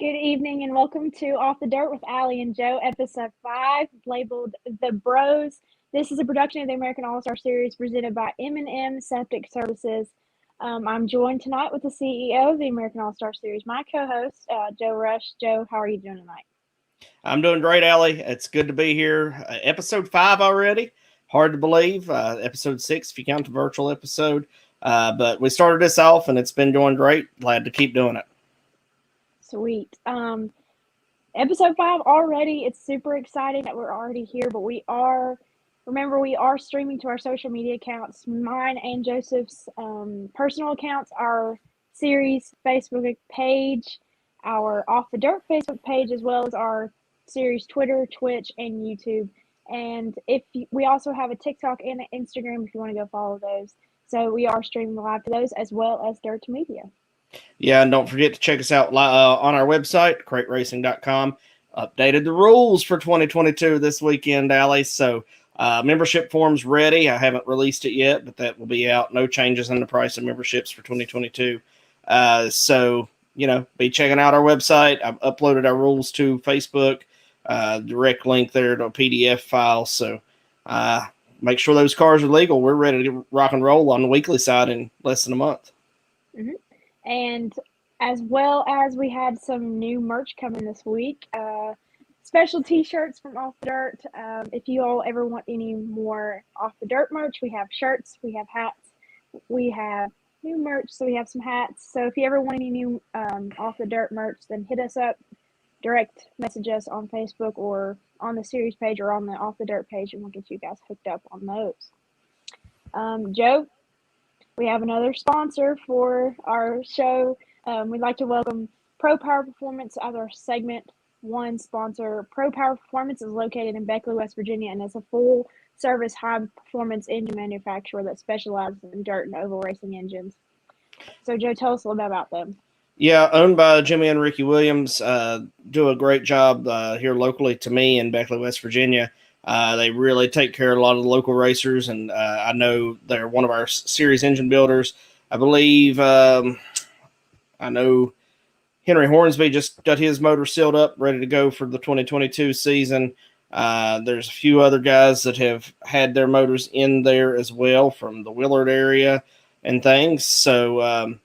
Good evening and welcome to Off the Dirt with Allie and Joe, episode 5, labeled The Bros. This is a production of the American All-Star Series presented by M&M Septic Services. I'm joined tonight with the CEO of the American All-Star Series, my co-host, Joe Rush. Joe, how are you doing tonight? I'm doing great, Allie. It's good to be here. Episode 5 already. Hard to believe. Episode 6, if you count the virtual episode. But we started this off, and it's been going great. Glad to keep doing it. Sweet. Episode 5 already. It's super exciting that we're already here, but we are streaming to our social media accounts, mine and Joseph's personal accounts, our series Facebook page, our Off the Dirt Facebook page, as well as our series Twitter, Twitch, and YouTube. And we also have a TikTok and an Instagram if you want to go follow those. So we are streaming live to those as well as Dirt Media. Yeah, and don't forget to check us out on our website, crateracing.com. Updated the rules for 2022 this weekend, Allie. So membership form's ready. I haven't released it yet, but that will be out. No changes in the price of memberships for 2022. So, be checking out our website. I've uploaded our rules to Facebook. Direct link there to a PDF file. So make sure those cars are legal. We're ready to rock and roll on the weekly side in less than a month. Mm-hmm. And as well as we had some new merch coming this week, special t-shirts from Off the Dirt. If you all ever want any more Off the Dirt merch, we have shirts, we have hats, we have new merch, so we have some hats. So if you ever want any new Off the Dirt merch, then hit us up, direct message us on Facebook or on the series page or on the Off the Dirt page, and we'll get you guys hooked up on those. Joe, we have another sponsor for our show. We'd like to welcome Pro Power Performance as our segment 1 sponsor. Pro Power Performance is located in Beckley, West Virginia, and is a full-service high-performance engine manufacturer that specializes in dirt and oval racing engines. So, Joe, tell us a little bit about them. Yeah, owned by Jimmy and Ricky Williams. Do a great job here locally to me in Beckley, West Virginia. They really take care of a lot of the local racers, and I know they're one of our series engine builders. I believe I know Henry Hornsby just got his motor sealed up, ready to go for the 2022 season. There's a few other guys that have had their motors in there as well from the Willard area and things. So,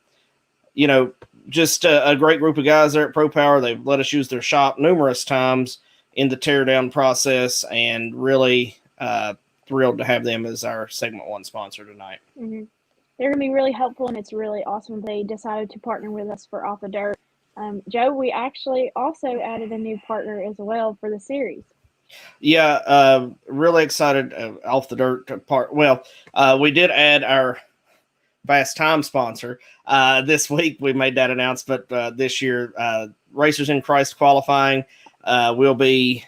just a great group of guys there at Pro Power. They've let us use their shop numerous times in the teardown process, and really thrilled to have them as our segment 1 sponsor tonight. Mm-hmm. They're going to be really helpful, and it's really awesome they decided to partner with us for Off the Dirt. Joe, we actually also added a new partner as well for the series. Yeah, really excited. Off the Dirt part. Well, we did add our Fast Time sponsor this week. We made that announcement this year. Racers in Christ qualifying will be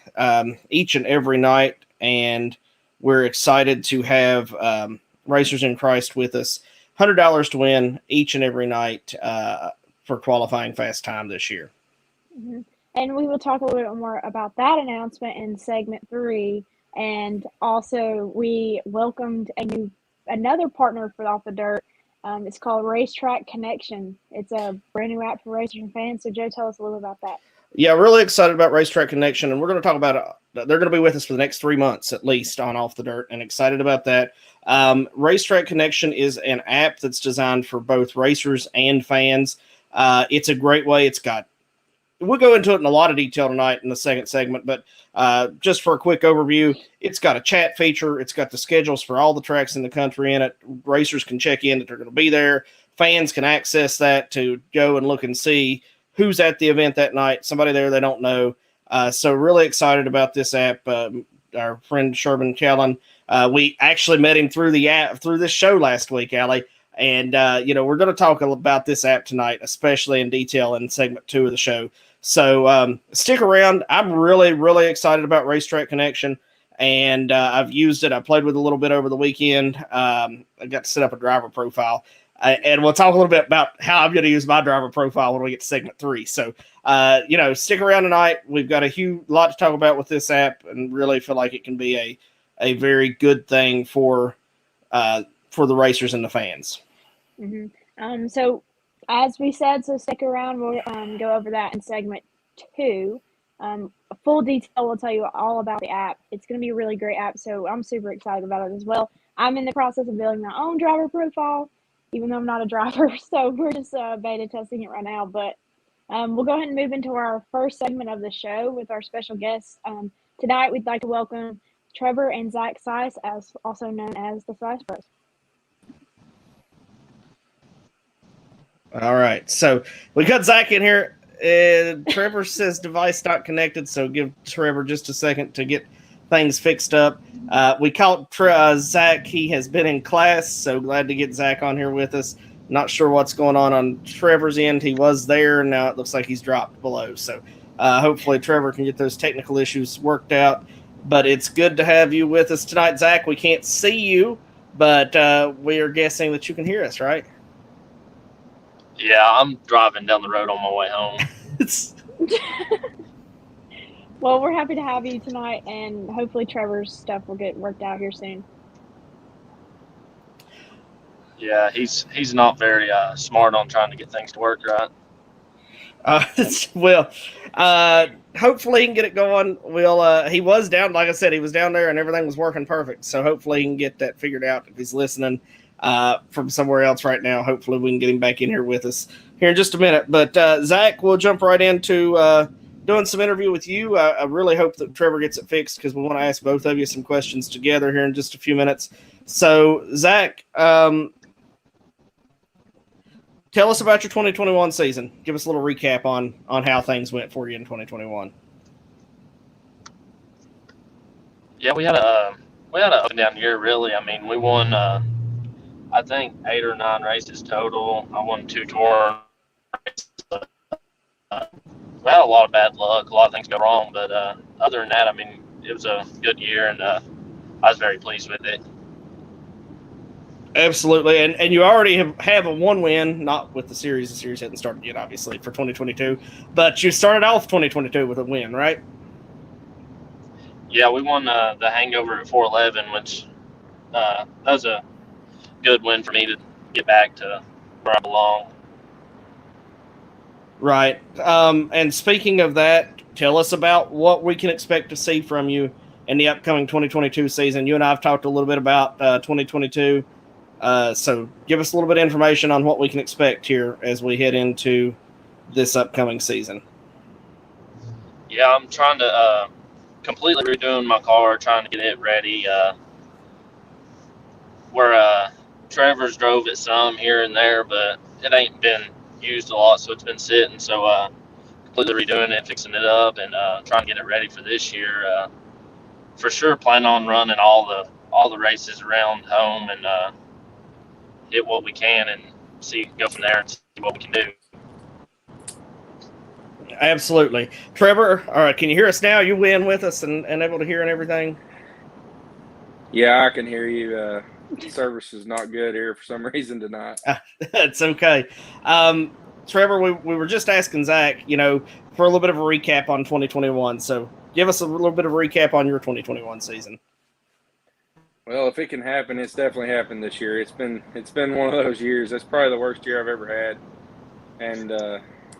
each and every night, and we're excited to have Racers in Christ with us. $100 to win each and every night for qualifying Fast Time this year. Mm-hmm. And we will talk a little bit more about that announcement in segment 3. And also, we welcomed another partner for Off the Dirt. It's called Racetrack Connection. It's a brand new app for racers and fans. So, Joe, tell us a little about that. Yeah, really excited about Racetrack Connection, and we're going to talk about it. They're going to be with us for the next 3 months at least on Off the Dirt, and excited about that. Racetrack Connection is an app that's designed for both racers and fans. It's a great way. We'll go into it in a lot of detail tonight in the second segment, but just for a quick overview, it's got a chat feature. It's got the schedules for all the tracks in the country in it. Racers can check in that they're going to be there. Fans can access that to go and look and see who's at the event that night, somebody there they don't know. So really excited about this app. Our friend Sherman Callan, we actually met him through the app, through this show last week, Allie. And, we're going to talk about this app tonight, especially in detail in segment 2 of the show. So stick around. I'm really, really excited about Racetrack Connection, and I've used it. I played with it a little bit over the weekend. I got to set up a driver profile. And we'll talk a little bit about how I'm going to use my driver profile when we get to segment 3. So, stick around tonight. We've got a lot to talk about with this app, and really feel like it can be a very good thing for the racers and the fans. Mm-hmm. So as we said, so stick around. We'll go over that in segment 2. Full detail will tell you all about the app. It's going to be a really great app, so I'm super excited about it as well. I'm in the process of building my own driver profile, even though I'm not a driver, so we're just beta testing it right now. But we'll go ahead and move into our first segment of the show with our special guests. Tonight, we'd like to welcome Trevor and Zach Sise, also known as the Sise Bros. All right, so we got Zach in here. Trevor says device not connected, so give Trevor just a second to get things fixed up. We caught Zach. He has been in class, so glad to get Zach on here with us. Not sure what's going on Trevor's end. He was there, and now it looks like he's dropped below. So hopefully Trevor can get those technical issues worked out. But it's good to have you with us tonight, Zach. We can't see you, but we are guessing that you can hear us, right? Yeah, I'm driving down the road on my way home. Well, we're happy to have you tonight, and hopefully Trevor's stuff will get worked out here soon. Yeah, he's not very smart on trying to get things to work right. Hopefully he can get it going. He was down, like I said, he was down there and everything was working perfect. So hopefully he can get that figured out. If he's listening from somewhere else right now, hopefully we can get him back in here with us here in just a minute. But Zach, we'll jump right into doing some interview with you. I really hope that Trevor gets it fixed because we want to ask both of you some questions together here in just a few minutes. So Zach, tell us about your 2021 season. Give us a little recap on how things went for you in 2021. Yeah, we had an up and down year, really. I mean, we won, I think, 8 or 9 races total. I won 2 tour races. We had a lot of bad luck. A lot of things go wrong, but other than that, I mean, it was a good year, and I was very pleased with it. Absolutely, and you already have a 1 win, not with the series. The series hasn't started yet, obviously, for 2022. But you started off 2022 with a win, right? Yeah, we won the Hangover at 411, which that was a good win for me to get back to where I belong. Right. And speaking of that, tell us about what we can expect to see from you in the upcoming 2022 season. You and I have talked a little bit about 2022. So give us a little bit of information on what we can expect here as we head into this upcoming season. Yeah, I'm trying to completely redoing my car, trying to get it ready. Where Trevor's drove it some here and there, but it ain't been used a lot, so it's been sitting. So completely redoing it, fixing it up, and trying to get it ready for this year. For sure, plan on running all the races around home and hit what we can and go from there and see what we can do. Absolutely. Trevor, all right, can you hear us now? You in with us and able to hear and everything? Yeah, I can hear you. Service is not good here for some reason tonight. It's okay. Trevor, we were just asking Zach, for a little bit of a recap on 2021. So give us a little bit of a recap on your 2021 season. Well, if it can happen, it's definitely happened this year. It's been one of those years. That's probably the worst year I've ever had, and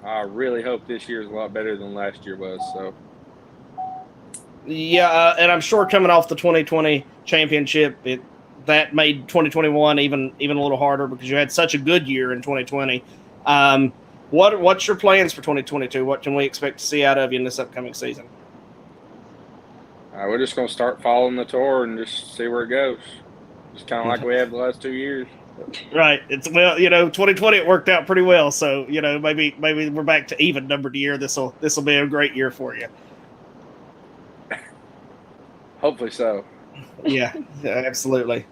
I really hope this year is a lot better than last year was. So, yeah, and I'm sure coming off the 2020 championship, that made 2021 even a little harder because you had such a good year in 2020. What's your plans for 2022? What can we expect to see out of you in this upcoming season? we're just going to start following the tour and just see where it goes. Just kind of like we have the last 2 years. Right. 2020 it worked out pretty well. So maybe we're back to even numbered year. This will be a great year for you. Hopefully so. Yeah, absolutely.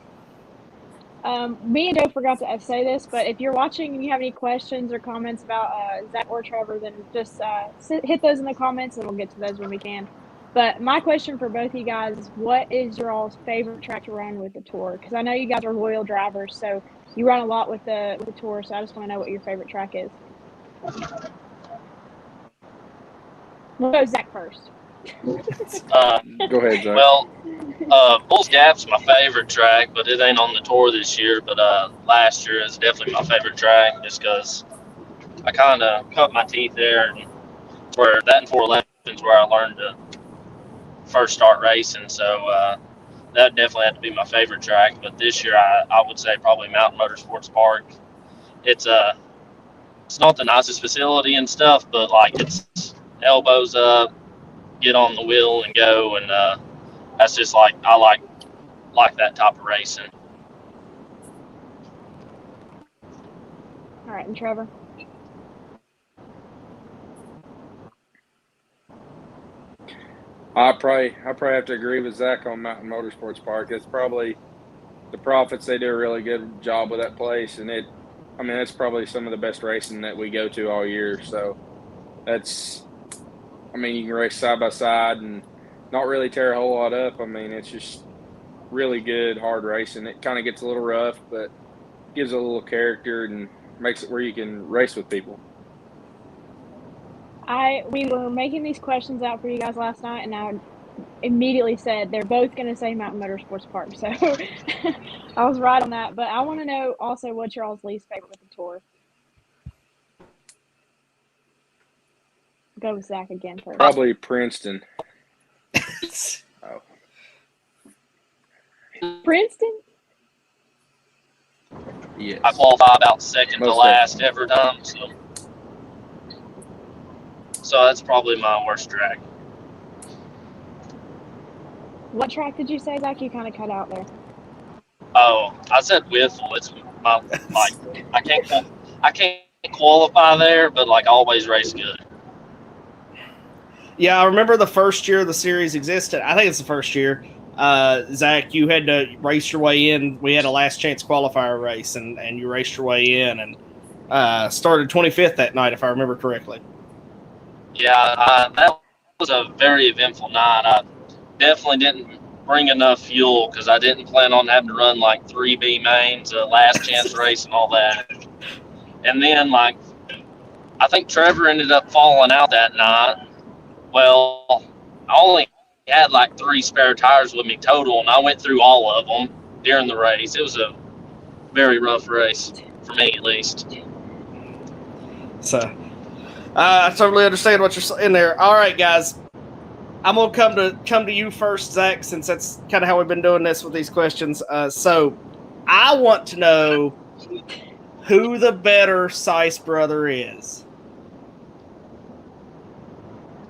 Me and Joe forgot to say this, but if you're watching and you have any questions or comments about Zach or Trevor, then just hit those in the comments and we'll get to those when we can. But my question for both of you guys is, what is your all's favorite track to run with the tour? Because I know you guys are loyal drivers, so you run a lot with the tour, so I just want to know what your favorite track is. We'll go Zach first. Go ahead, Zach. Well, Bulls Gap's my favorite track, but it ain't on the tour this year. But last year is definitely my favorite track just because I kind of cut my teeth there and where that and 411 is where I learned to first start racing. So that definitely had to be my favorite track. But this year, I would say probably Mountain Motorsports Park. It's not the nicest facility and stuff, but like it's elbows up, get on the wheel and go, and that's just like I like that type of racing. All right, and Trevor. I probably have to agree with Zach on Mountain Motorsports Park. It's probably the Profits. They do a really good job with that place, and it's probably some of the best racing that we go to all year. So that's, you can race side by side and not really tear a whole lot up. It's just really good, hard racing. It kind of gets a little rough, but gives it a little character and makes it where you can race with people. We were making these questions out for you guys last night, and I immediately said they're both going to say Mountain Motorsports Park. So I was right on that. But I want to know also what's your all's least favorite with the tour. Go with Zach again first. Probably Princeton. Oh. Princeton? Yes. I qualify about second to last every time, so that's probably my worst track. What track did you say, Zach? You kind of cut out there. Oh, I said Whiffle. It's my I can't qualify there, but like always race good. Yeah, I remember the first year the series existed. I think it's the first year. Zach, you had to race your way in. We had a last chance qualifier race, and you raced your way in and started 25th that night, if I remember correctly. Yeah, that was a very eventful night. I definitely didn't bring enough fuel because I didn't plan on having to run like 3B mains, a last chance race, and all that. And then, like, I think Trevor ended up falling out that night. Well, I only had like 3 spare tires with me total, and I went through all of them during the race. It was a very rough race, for me at least. So I totally understand what you're saying there. All right, guys. I'm gonna come to you first, Zach, since that's kind of how we've been doing this with these questions. So I want to know who the better Sise brother is.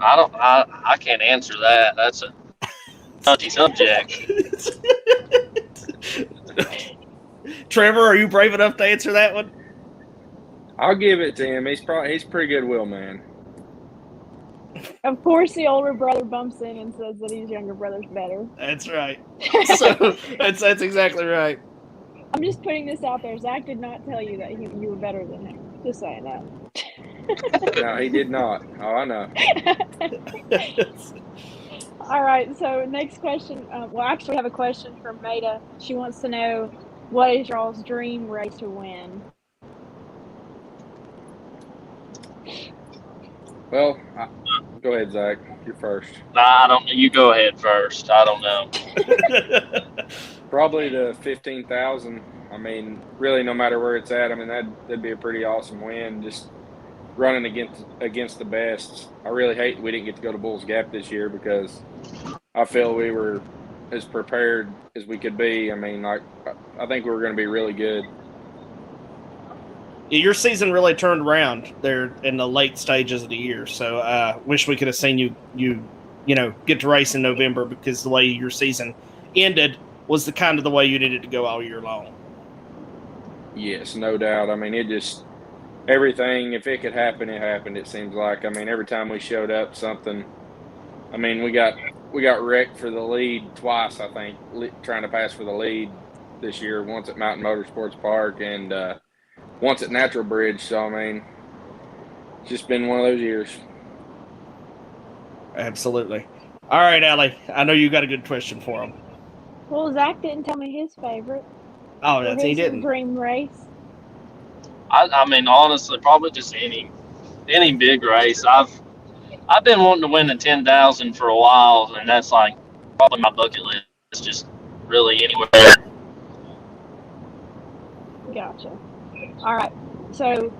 I can't answer that. That's a touchy subject. Trevor, are you brave enough to answer that one? I'll give it to him. He's pretty good wheel man. Of course, the older brother bumps in and says that his younger brother's better. That's right. So that's exactly right. I'm just putting this out there. Zach did not tell you that you were better than him. Just saying that. No, he did not. Oh, I know. All right, so next question. Actually, we have a question from Maida. She wants to know, what is y'all's dream race to win? Well, go ahead, Zach. You're first. I don't. You go ahead first. I don't know. Probably the 15,000. Really, no matter where it's at. That'd be a pretty awesome win. Just running against the best. I really hate we didn't get to go to Bulls Gap this year because I feel we were as prepared as we could be. I think we were going to be really good. Your season really turned around there in the late stages of the year. So wish we could have seen you get to race in November, because the way your season ended was the way you needed to go all year long. Yes, no doubt. It just everything. If it could happen, it happened. It seems like. Every time we showed up, something. We got wrecked for the lead twice. I think trying to pass for the lead this year. Once at Mountain Motorsports Park and once at Natural Bridge. So it's just been one of those years. Absolutely. All right, Allie. I know you got a good question for him. Well, Zach didn't tell me his favorite. Oh, he didn't. Dream race. Honestly, probably just any big race. I've been wanting to win the 10,000 for a while, and that's like probably my bucket list. It's just really anywhere. Gotcha. All right. So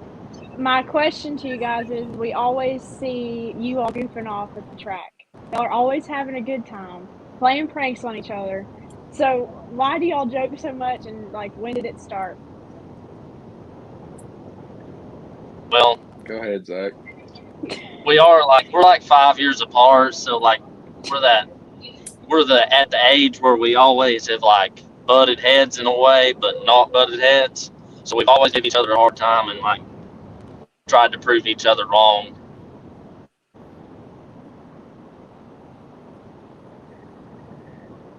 my question to you guys is: we always see you all goofing off at the track. Y'all are always having a good time, playing pranks on each other. So why do y'all joke so much? And like, when did it start? Well, Go ahead, Zach. we're like 5 years apart, so like we're at the age where we always have like butted heads in a way, but not butted heads. So we've always given each other a hard time and like tried to prove each other wrong.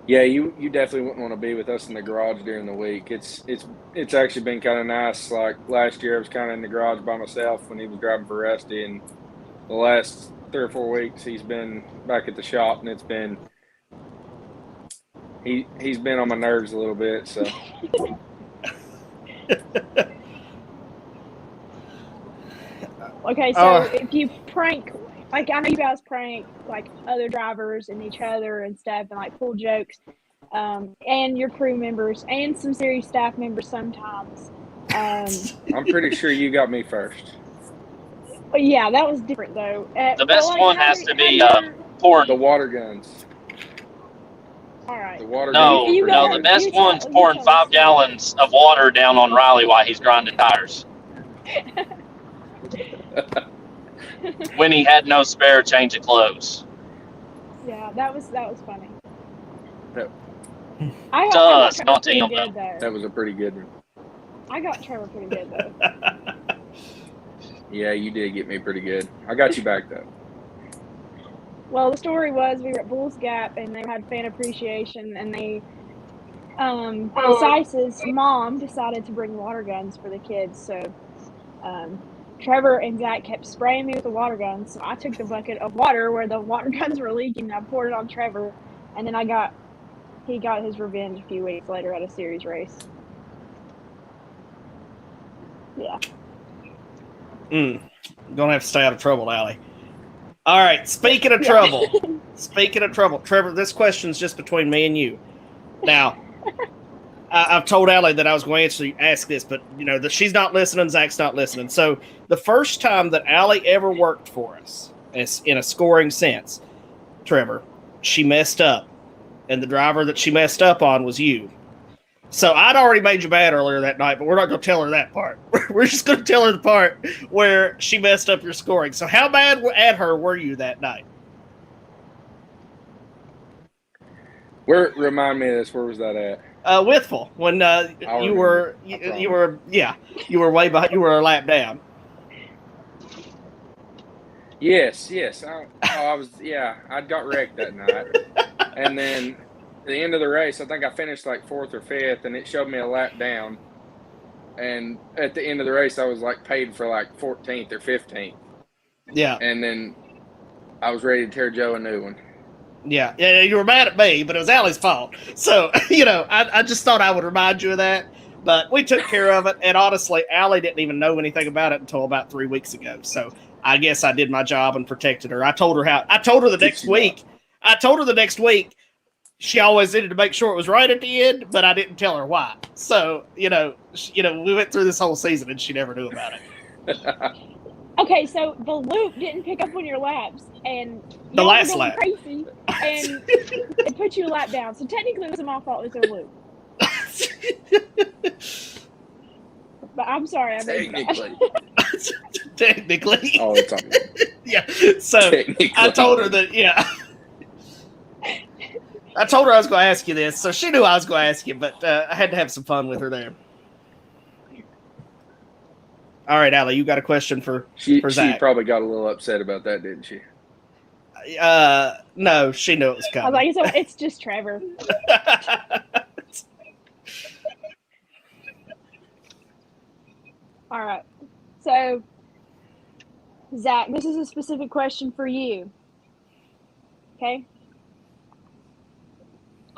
Yeah, you definitely wouldn't want to be with us in the garage during the week. It's actually been kind of nice. Like last year, I was kind of in the garage by myself when he was driving for Rusty, and the last 3 or 4 weeks he's been back at the shop, and he's been on my nerves a little bit. So Okay, so if you prank, like I know you guys prank like other drivers and each other and stuff, and like pull jokes, and your crew members and some serious staff members sometimes. I'm pretty sure you got me first. But yeah, that was different though. The best like, one has to be pouring the water guns. All right. The water No, guns. no, the best one's pouring 5 gallons of water down on Riley while he's grinding tires. When he had no spare change of clothes. Yeah, that was funny. That, I got Trevor not pretty him, good though. that was a pretty good one. I got Trevor pretty good though. Yeah, you did get me pretty good. I got you back though. Well, the story was we were at Bulls Gap and they had fan appreciation, and the Sise's mom decided to bring water guns for the kids. So Trevor and Zach kept spraying me with the water guns. So I took the bucket of water where the water guns were leaking and I poured it on Trevor, and then he got his revenge a few weeks later at a series race. Yeah. Gonna have to stay out of trouble, Allie. All right. Speaking of trouble, Trevor, this question's just between me and you. Now, I've told Allie that I was going to ask this, but that she's not listening. Zach's not listening. So the first time that Allie ever worked for us, in a scoring sense, Trevor, she messed up, and the driver that she messed up on was you. So I'd already made you bad earlier that night, but we're not going to tell her that part. We're just going to tell her the part where she messed up your scoring. So how bad at her were you that night? Remind me of this. Where was that at? Withful, when you were way behind. You were a lap down. Yes. I got wrecked that night, and then at the end of the race, I think I finished like 4th or 5th, and it showed me a lap down. And at the end of the race, I was like paid for like 14th or 15th. Yeah. And then I was ready to tear Joe a new one. Yeah, you were mad at me, but it was Allie's fault. So, I just thought I would remind you of that. But we took care of it, and honestly, Allie didn't even know anything about it until about 3 weeks ago. So I guess I did my job and protected her. I told her the next week. She always needed to make sure it was right at the end, but I didn't tell her why. So, we went through this whole season, and she never knew about it. Okay, so the loop didn't pick up on your laps, and the last lap crazy, and it put you a lap down. So technically, it wasn't my fault. It was their loop. But I'm sorry. Technically. Oh, it's on. Yeah. So I told her that. Yeah. I told her I was going to ask you this, so she knew I was going to ask you. But I had to have some fun with her there. All right, Allie, you got a question for Zach. She probably got a little upset about that, didn't she? No, she knew it was coming. I was like, it's just Trevor. All right. So, Zach, this is a specific question for you. Okay?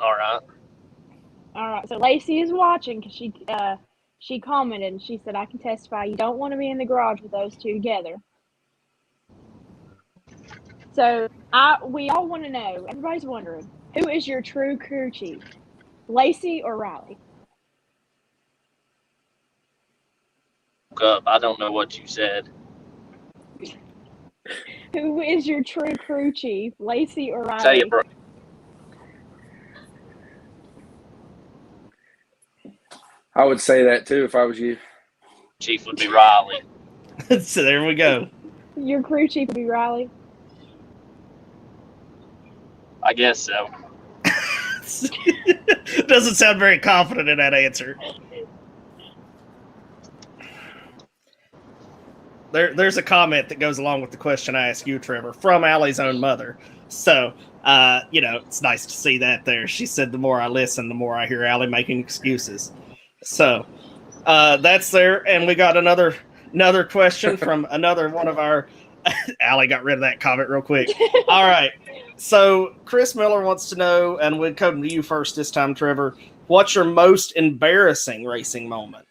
All right. All right. So, Lacey is watching because she commented and she said, I can testify you don't want to be in the garage with those two together. So we all want to know, everybody's wondering, who is your true crew chief, Lacey or Riley? broke up. I don't know what you said. Who is your true crew chief, Lacey or Riley? Say it, bro. I would say that too if I was you. Chief would be Riley. So there we go. Your crew chief would be Riley. I guess so. Doesn't sound very confident in that answer. There's a comment that goes along with the question I asked you, Trevor, from Allie's own mother. So, it's nice to see that there. She said, the more I listen, the more I hear Allie making excuses. So, that's there. And we got another question from another one of our... Allie got rid of that comment real quick. All right. So, Chris Miller wants to know, and we'll come to you first this time, Trevor. What's your most embarrassing racing moment?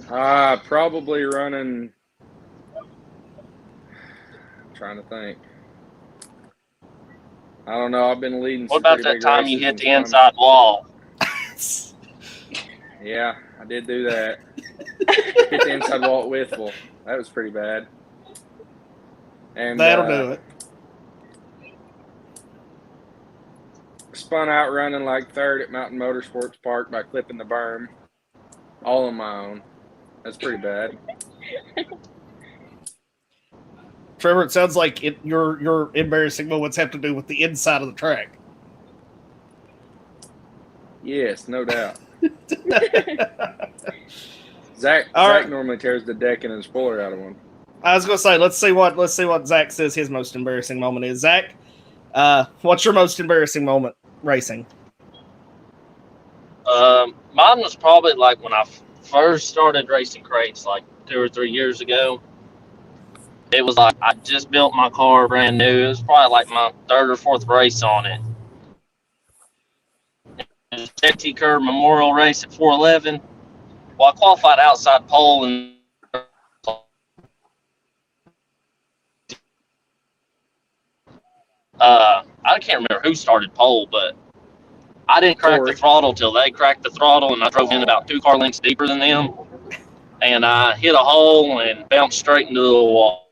Probably running. I'm trying to think. I don't know. I've been leading. What about that time you hit the inside wall? Yeah, I did do that. Hit the inside wall at Withville. That was pretty bad. And that'll do it. Spun out running like third at Mountain Motorsports Park by clipping the berm, all on my own. That's pretty bad. Trevor, it sounds like your embarrassing moments have to do with the inside of the track. Yes, no doubt. Zach normally tears the deck and the spoiler out of one. I was gonna say, let's see what Zach says his most embarrassing moment is. Zach, what's your most embarrassing moment racing? Mine was probably like when I first started racing crates, like 2 or 3 years ago. It was like I just built my car brand new. It was probably like my 3rd or 4th race on it. It was Septic Memorial Race at 411. Well, I qualified outside pole and I can't remember who started pole, but I didn't crack the throttle till they cracked the throttle, and I drove in about 2 car lengths deeper than them, and I hit a hole and bounced straight into the wall.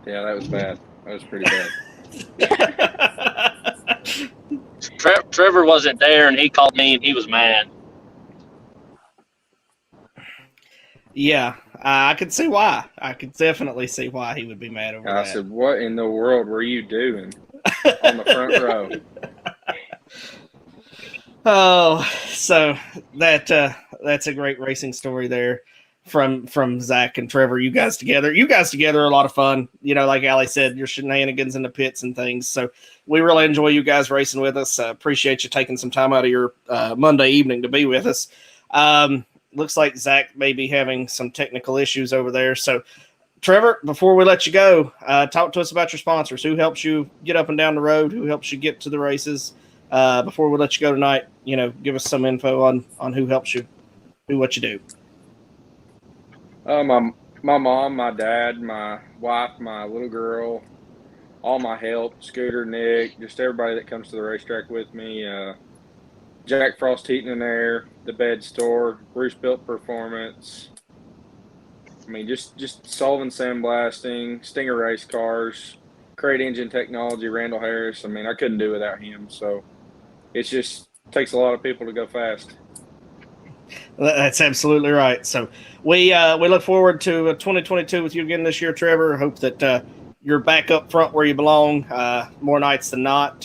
Yeah, that was bad. That was pretty bad. Trevor wasn't there, and he called me, and he was mad. Yeah, I could see why. I could definitely see why he would be mad over that. I said, what in the world were you doing on the front row? Oh, so that's a great racing story there from Zach and Trevor. You guys together are a lot of fun. Like Allie said, your shenanigans in the pits and things. So we really enjoy you guys racing with us. Appreciate you taking some time out of your Monday evening to be with us. Looks like Zach may be having some technical issues over there. So, Trevor, before we let you go, talk to us about your sponsors. Who helps you get up and down the road? Who helps you get to the races? Before we let you go tonight, give us some info on who helps you do what you do. My mom, my dad, my wife, my little girl, all my help, Scooter, Nick, just everybody that comes to the racetrack with me. Jack Frost Heating and Air, the Bed Store, Bruce Built Performance. I mean, just Sullivan Sandblasting, Stinger Race Cars, Crate Engine Technology, Randall Harris. I mean, I couldn't do without him. So it just takes a lot of people to go fast. That's absolutely right. So we look forward to 2022 with you again this year, Trevor. Hope that you're back up front where you belong more nights than not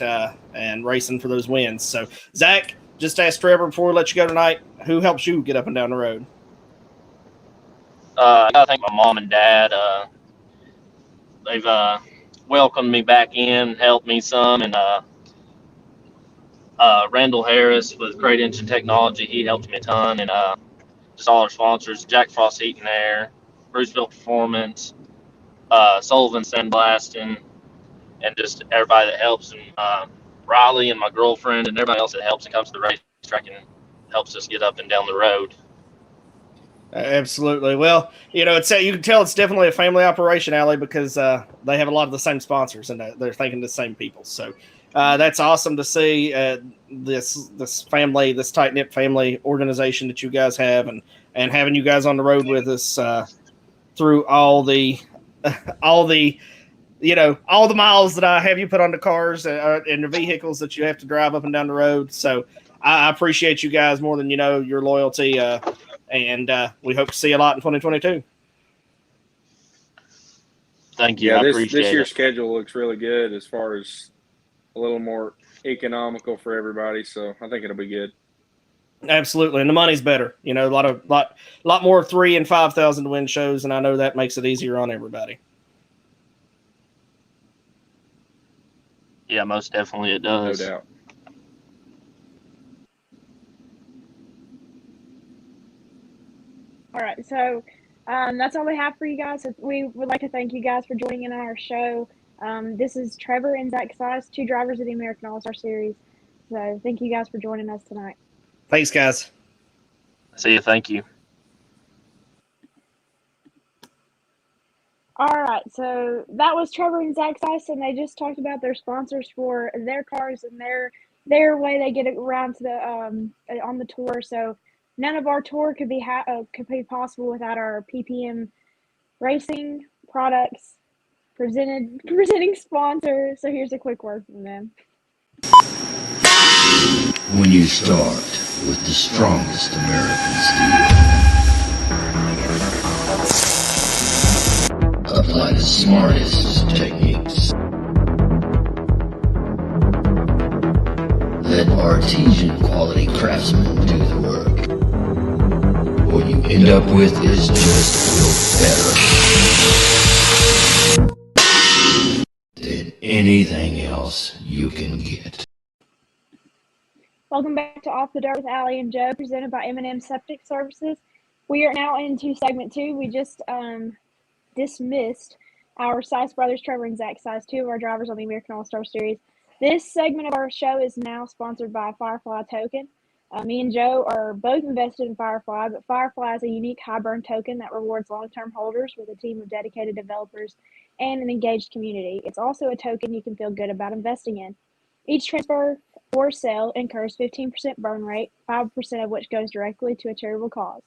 and racing for those wins. So, Zach, just ask Trevor before we let you go tonight, who helps you get up and down the road? I gotta thank my mom and dad. They've welcomed me back in, helped me some, and Randall Harris with Crate Engine Technology, he helped me a ton, and just all our sponsors, Jack Frost Heat and Air, Bruce Built Performance, Sullivan Sandblasting, and just everybody that helps, and Riley and my girlfriend and everybody else that helps and comes to the racetrack and helps us get up and down the road. Absolutely. Well, you can tell it's definitely a family operation, Allie, because they have a lot of the same sponsors and they're thinking the same people. So That's awesome to see this family, this tight knit family organization that you guys have, and having you guys on the road with us through all the all the all the miles that I have you put on the cars and the vehicles that you have to drive up and down the road. So I appreciate you guys more than you know, your loyalty, and we hope to see a lot in 2022. Thank you. Yeah, I this appreciate year's it. schedule looks really good as far as a little more economical for everybody. So I think it'll be good. Absolutely, and the money's better. A lot more 3,000 and 5,000 to win shows, and I know that makes it easier on everybody. Yeah, most definitely it does. No doubt. All right, so that's all we have for you guys. So we would like to thank you guys for joining in on our show. This is Trevor and Zach Sise, 2 drivers of the American All-Star Series. So thank you guys for joining us tonight. Thanks, guys. See you. Thank you. All right, so that was Trevor and Zach Sise, and they just talked about their sponsors for their cars and their way they get around to the on the tour. So none of our tour could be possible without our PPM Racing products presenting sponsor. So here's a quick word from them. When you start with the strongest American steel, apply the smartest techniques, let artesian quality craftsmen do the work. What you end up with is just built better than anything else you can get. Welcome back to Off the Dirt with Allie and Joe, presented by M&M Septic Services. We are now into segment 2. We just dismissed our Sise brothers, Trevor and Zach Sise, 2 of our drivers on the American All-Star Series. This segment of our show is now sponsored by Firefly Token. Me and Joe are both invested in Firefly, but Firefly is a unique high-burn token that rewards long-term holders with a team of dedicated developers and an engaged community. It's also a token you can feel good about investing in. Each transfer or sale incurs 15% burn rate, 5% of which goes directly to a charitable cause.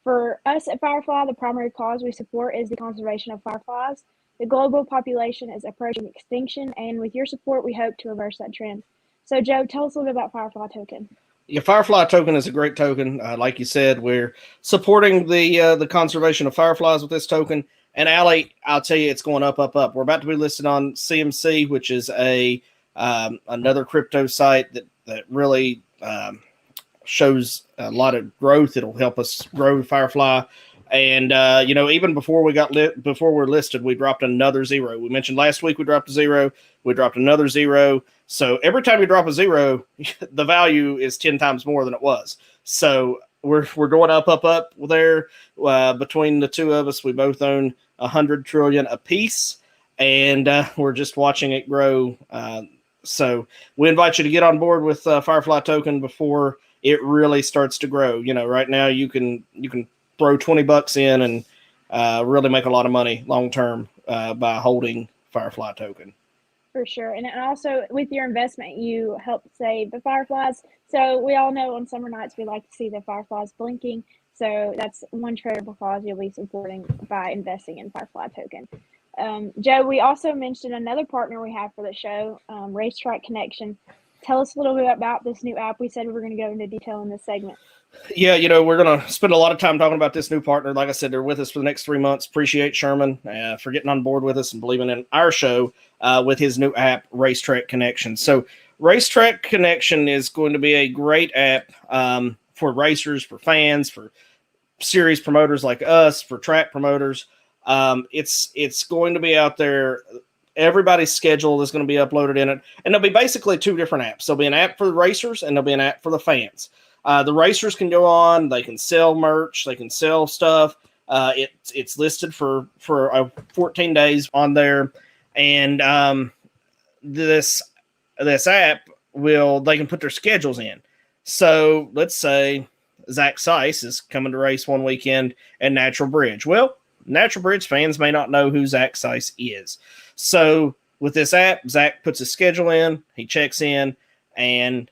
For us at Firefly, the primary cause we support is the conservation of fireflies. The global population is approaching extinction, and with your support, we hope to reverse that trend. So, Joe, tell us a little bit about Firefly Token. Yeah, Firefly Token is a great token. Like you said, we're supporting the conservation of fireflies with this token. And Allie, I'll tell you, it's going up, up, up. We're about to be listed on CMC, which is another crypto site that really shows a lot of growth. It'll help us grow Firefly. And even before we're listed, we dropped another 0. We mentioned last week we dropped a 0. We dropped another 0. So every time you drop a 0, the value is 10 times more than it was. So we're going up, up, up there. Between the two of us, we both own 100 trillion apiece, and we're just watching it grow. So we invite you to get on board with Firefly Token before it really starts to grow. Right now you can throw $20 in and really make a lot of money long term by holding Firefly Token. For sure. And also with your investment, you help save the fireflies. So we all know on summer nights we like to see the fireflies blinking. So that's one charitable cause you'll be supporting by investing in Firefly Token. Joe, we also mentioned another partner we have for the show, Racetrack Connection. Tell us a little bit about this new app. We said we were going to go into detail in this segment. Yeah, we're going to spend a lot of time talking about this new partner. Like I said, they're with us for the next 3 months. Appreciate Sherman for getting on board with us and believing in our show with his new app, Racetrack Connection. So Racetrack Connection is going to be a great app for racers, for fans, for series promoters like us, for track promoters. It's going to be out there. Everybody's schedule is going to be uploaded in it. And there'll be basically 2 different apps. There'll be an app for the racers and there'll be an app for the fans. The racers can go on, they can sell merch, they can sell stuff. It's listed for 14 days on there. And this app they can put their schedules in. So let's say Zach Sise is coming to race one weekend at Natural Bridge. Well, Natural Bridge fans may not know who Zach Sise is. So with this app, Zach puts his schedule in, he checks in, and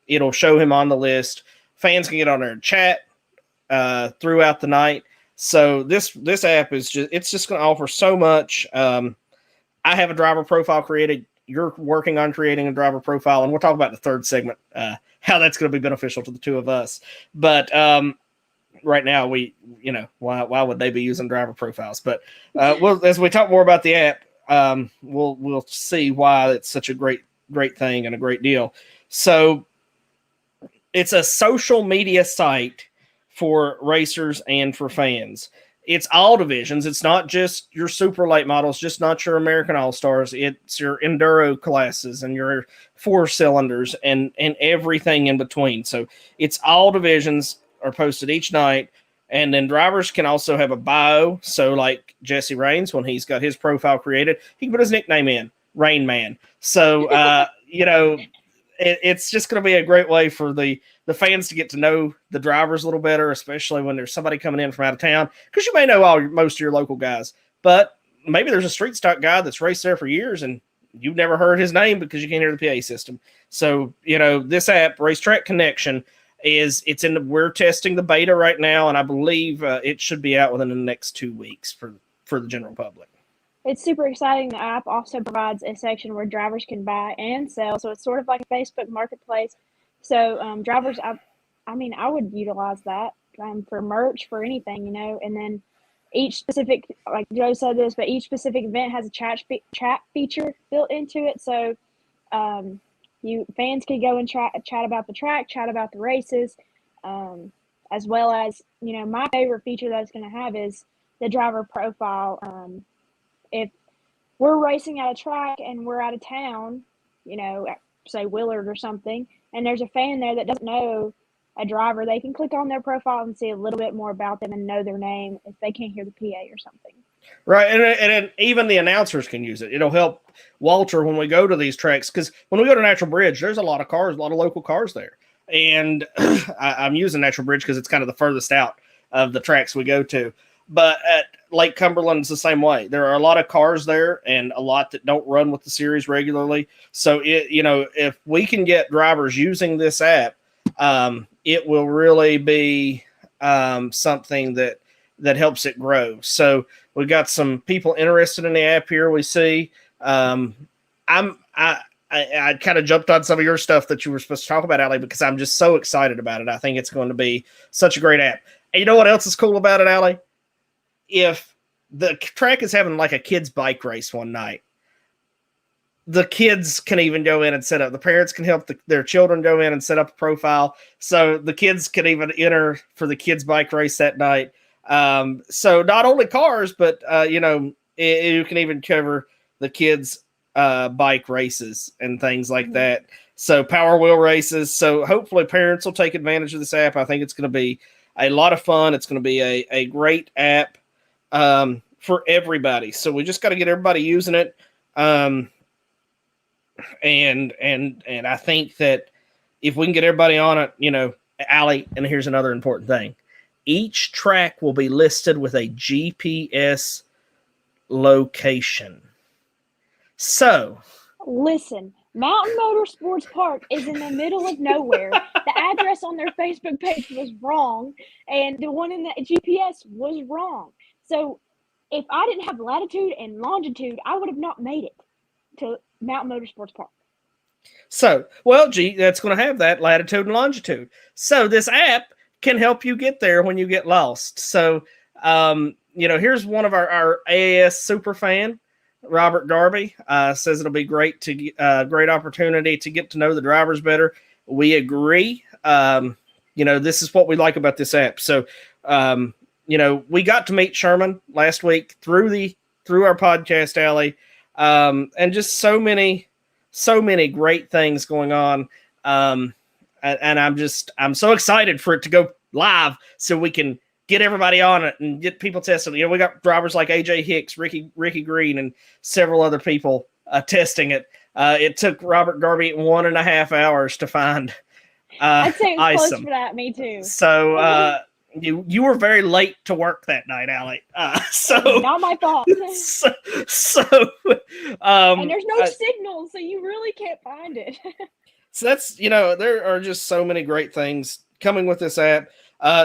it'll show him on the list. Fans can get on there and chat throughout the night. So this app is just going to offer so much. I have a driver profile created. You're working on creating a driver profile, and we'll talk about the third segment, how that's going to be beneficial to the two of us. But right now, why would they be using driver profiles? But as we talk more about the app, we'll see why it's such a great thing and a great deal. So it's a social media site for racers and for fans. It's all divisions. It's not just your super late models, just not your American All-Stars. It's your enduro classes and your 4-cylinders and everything in between. So it's all divisions are posted each night. And then drivers can also have a bio. So like Jesse Raines, when he's got his profile created, he can put his nickname in, Rain Man. So, it's just going to be a great way for the fans to get to know the drivers a little better, especially when there's somebody coming in from out of town, because you may know most of your local guys, but maybe there's a street stock guy that's raced there for years and you've never heard his name because you can't hear the PA system. So, this app, Racetrack Connection, we're testing the beta right now, and I believe it should be out within the next 2 weeks for the general public. It's super exciting. The app also provides a section where drivers can buy and sell. So it's sort of like a Facebook marketplace. So drivers, I would utilize that for merch, for anything, and then each specific, like Joe said this, but each specific event has a chat feature built into it. So fans can go and chat about the track, chat about the races, as well as, my favorite feature that it's going to have is the driver profile. If we're racing at a track and we're out of town, say Willard or something, and there's a fan there that doesn't know a driver, they can click on their profile and see a little bit more about them and know their name if they can't hear the PA or something. Right, and even the announcers can use it. It'll help Walter when we go to these tracks, because when we go to Natural Bridge, there's a lot of cars, a lot of local cars there. And I'm using Natural Bridge because it's kind of the furthest out of the tracks we go to. But at Lake Cumberland, it's the same way. There are a lot of cars there and a lot that don't run with the series regularly. So, if we can get drivers using this app, it will really be something that helps it grow. So we've got some people interested in the app here. We see I kind of jumped on some of your stuff that you were supposed to talk about, Allie, because I'm just so excited about it. I think it's going to be such a great app. And you know what else is cool about it, Allie? If the track is having like a kids bike race one night, the kids can even go in and set up. The parents can help their children go in and set up a profile. So the kids can even enter for the kids bike race that night. So not only cars, but you can even cover the kids bike races and things like that. So Power Wheel races. So hopefully parents will take advantage of this app. I think it's going to be a lot of fun. It's going to be a great app for everybody. So we just got to get everybody using it. And I think that if we can get everybody on it, Allie, and here's another important thing. Each track will be listed with a GPS location. So, listen, Mountain Motorsports Park is in the middle of nowhere. The address on their Facebook page was wrong, and the one in the GPS was wrong. So, if I didn't have latitude and longitude, I would have not made it to Mountain Motorsports Park. So, that's going to have that latitude and longitude. So, this app can help you get there when you get lost. So, here's one of our AAS super fan, Robert Darby, says it'll be great great opportunity to get to know the drivers better. We agree. This is what we like about this app. So, we got to meet Sherman last week through our podcast, Allie, and just so many great things going on. And I'm so excited for it to go live so we can get everybody on it and get people tested. We got drivers like AJ Hicks, Ricky Green, and several other people testing it. It took Robert Darby 1.5 hours to find I'd say it was Isom. close for that. Me too. So You were very late to work that night, Allie. So not my fault. So and there's no signal, so you really can't find it. So that's, there are just so many great things coming with this app.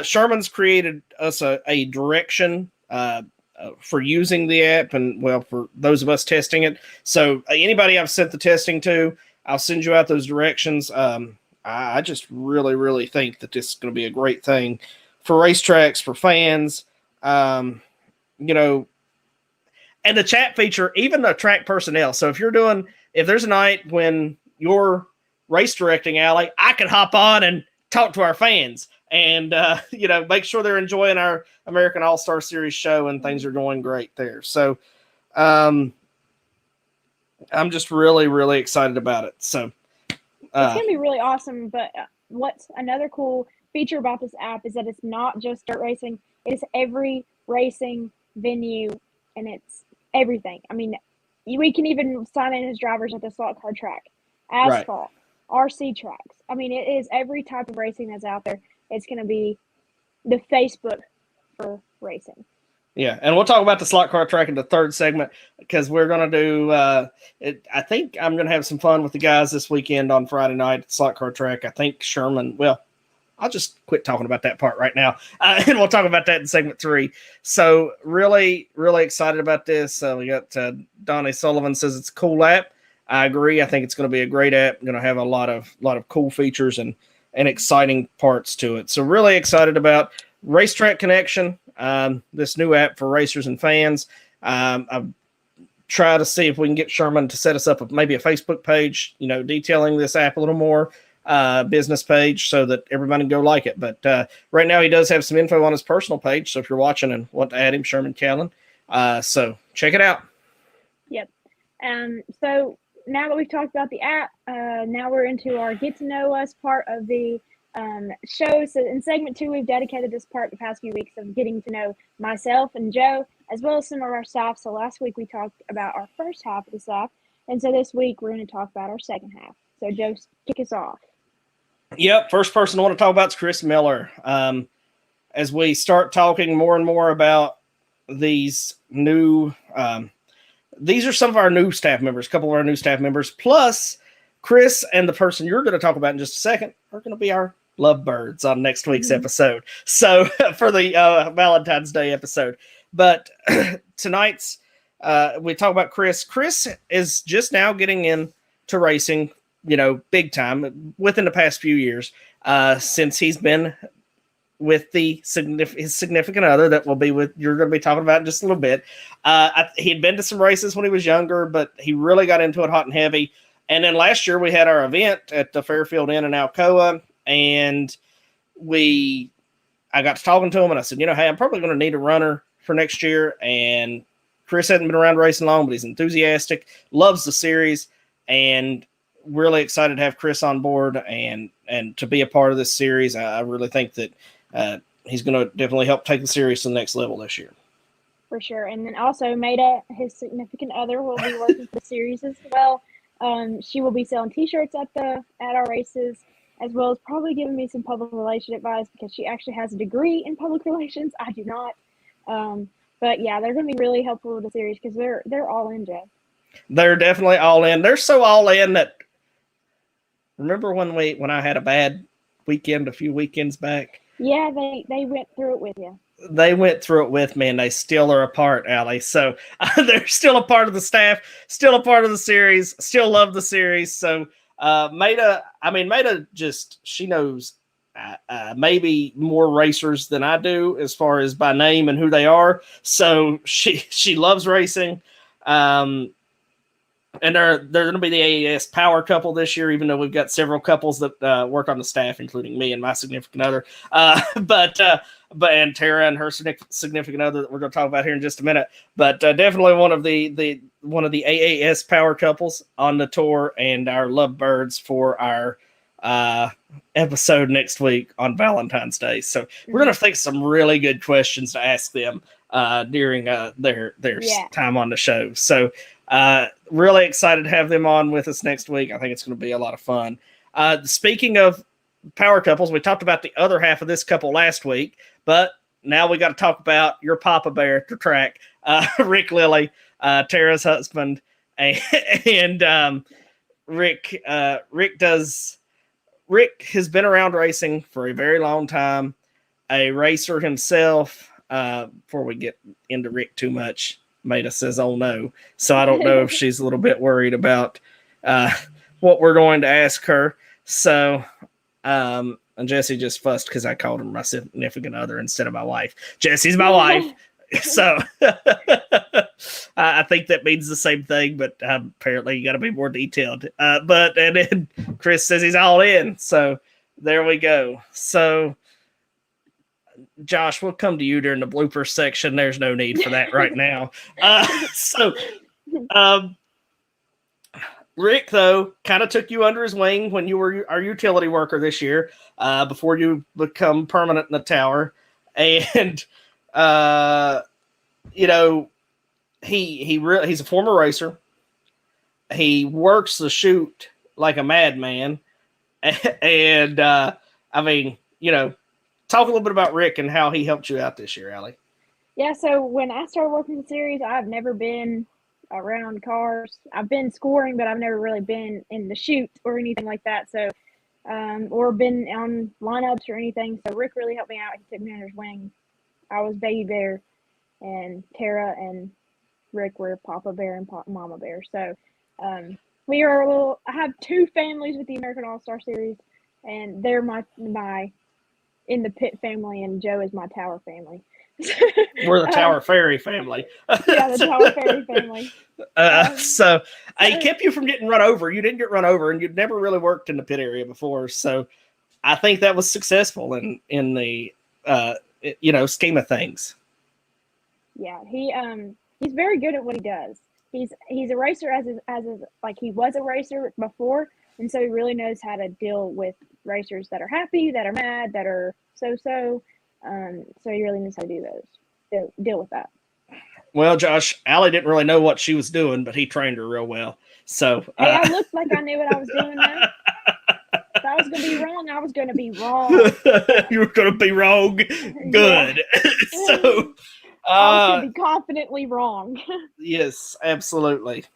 Sherman's created us a direction for using the app, and well, for those of us testing it. So anybody I've sent the testing to, I'll send you out those directions. I just really, really think that this is going to be a great thing for racetracks, for fans, and the chat feature, even the track personnel. So if there's a night when you're race directing, Allie, I can hop on and talk to our fans and, make sure they're enjoying our American All-Star Series show and things are going great there. So I'm just really, really excited about it. So it's going to be really awesome. But what's another cool feature about this app is that it's not just dirt racing. It's every racing venue, and it's everything. I mean, we can even sign in as drivers at the slot car track, asphalt, RC tracks. I mean, it is every type of racing that's out there. It's going to be the Facebook for racing. Yeah, and we'll talk about the slot car track in the third segment because we're going to do I think I'm going to have some fun with the guys this weekend on Friday night at the slot car track. I think Sherman, well, I'll just quit talking about that part right now, and we'll talk about that in segment 3. So really, really excited about this. We got Donnie Sullivan says it's a cool app. I agree. I think it's going to be a great app. Going to have a lot of cool features and exciting parts to it. So really excited about Racetrack Connection, this new app for racers and fans. I've tried to see if we can get Sherman to set us up maybe a Facebook page, detailing this app a little more, business page, so that everybody can go like it. But right now he does have some info on his personal page. So if you're watching and want to add him, Sherman Callan, so check it out. Yep. So now that we've talked about the app, now we're into our get to know us part of the show. So in segment 2, we've dedicated this part the past few weeks of getting to know myself and Joe, as well as some of our staff. So last week we talked about our first half of the staff, and so this week we're going to talk about our second half. So Joe, kick us off. Yep, first person I want to talk about is Chris Miller. As we start talking more and more about these new these are some of our new staff members, a couple of our new staff members, plus Chris and the person you're going to talk about in just a second are going to be our lovebirds on next week's episode. So for the Valentine's Day episode. But tonight's, we talk about Chris. Chris is just now getting into racing, big time within the past few years, since he's been with his significant other that you're going to be talking about in just a little bit. He'd been to some races when he was younger, but he really got into it hot and heavy. And then last year we had our event at the Fairfield Inn in Alcoa, and I got to talking to him, and I said, hey, I'm probably going to need a runner for next year. And Chris hasn't been around racing long, but he's enthusiastic, loves the series, and really excited to have Chris on board and to be a part of this series. I really think that he's going to definitely help take the series to the next level this year. For sure. And then also Maida, his significant other, will be working for the series as well. She will be selling T-shirts at our races, as well as probably giving me some public relation advice because she actually has a degree in public relations. I do not. But yeah, they're going to be really helpful with the series because they're all in, Joe. They're definitely all in. They're so all in that. Remember when I had a bad weekend a few weekends back? Yeah, they went through it with you. They went through it with me, and they still are a part, Allie. So they're still a part of the staff, still a part of the series, still love the series. So Maida, she knows maybe more racers than I do as far as by name and who they are. So she loves racing. And they're going to be the AAS power couple this year, even though we've got several couples that work on the staff, including me and my significant other. And Tara and her significant other that we're going to talk about here in just a minute. But definitely one of the AAS power couples on the tour, and our lovebirds for our episode next week on Valentine's Day. So we're going to think some really good questions to ask them during their time on the show. So really excited to have them on with us next week. I think it's going to be a lot of fun. Speaking of power couples, we talked about the other half of this couple last week, But now we got to talk about your Papa Bear at the track, Rick Lilly, Tara's husband, and Rick. Rick has been around racing for a very long time, a racer himself. Before we get into Rick too much, Maida says, "Oh no," so I don't know if she's a little bit worried about what we're going to ask her. So, and Jesse just fussed because I called him my significant other instead of my wife. Jesse's my wife. So I think that means the same thing, but apparently you got to be more detailed. And then Chris says he's all in. So there we go. So Josh, we'll come to you during the blooper section. There's no need for that right now. Rick, though, kind of took you under his wing when you were our utility worker this year, before you become permanent in the tower. And he's a former racer. He works the chute like a madman. And talk a little bit about Rick and how he helped you out this year, Allie. Yeah, so when I started working the series, I've never been around cars. I've been scoring, but I've never really been in the chute or anything like that. So, or been on lineups or anything. So Rick really helped me out. He took me under his wing. I was Baby Bear, and Tara and Rick were Papa Bear and Mama Bear. So we are I have two families with the American All-Star Series, and they're my in the pit family, and Joe is my tower family. We're the Tower Fairy family. Yeah, the Tower Fairy family. So I kept you from getting run over. You didn't get run over, and you'd never really worked in the pit area before. So I think that was successful in the scheme of things. Yeah, he's very good at what he does. He's a racer he was a racer before, and so he really knows how to deal with racers that are happy, that are mad, that are so. So he really knows how to do those, deal with that. Well, Josh, Allie didn't really know what she was doing, but he trained her real well. So hey, I looked like I knew what I was doing now. If I was going to be wrong, I was going to be wrong. You were going to be wrong. Good. So I was going to be confidently wrong. Yes, absolutely.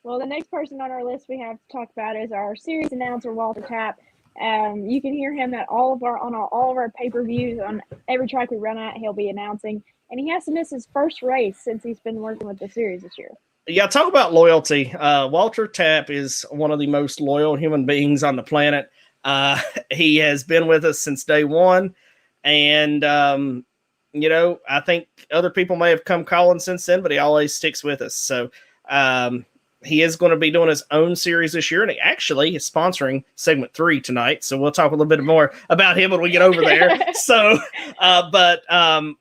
Well, the next person on our list we have to talk about is our series announcer, Walter Tapp. You can hear him at all of our pay-per-views on every track we run at. He'll be announcing, and he has to miss his first race since he's been working with the series this year. Yeah, talk about loyalty. Walter Tapp is one of the most loyal human beings on the planet. He has been with us since day one, and I think other people may have come calling since then, but he always sticks with us. So he is going to be doing his own series this year, and he actually is sponsoring segment 3 tonight. So we'll talk a little bit more about him when we get over there. So, but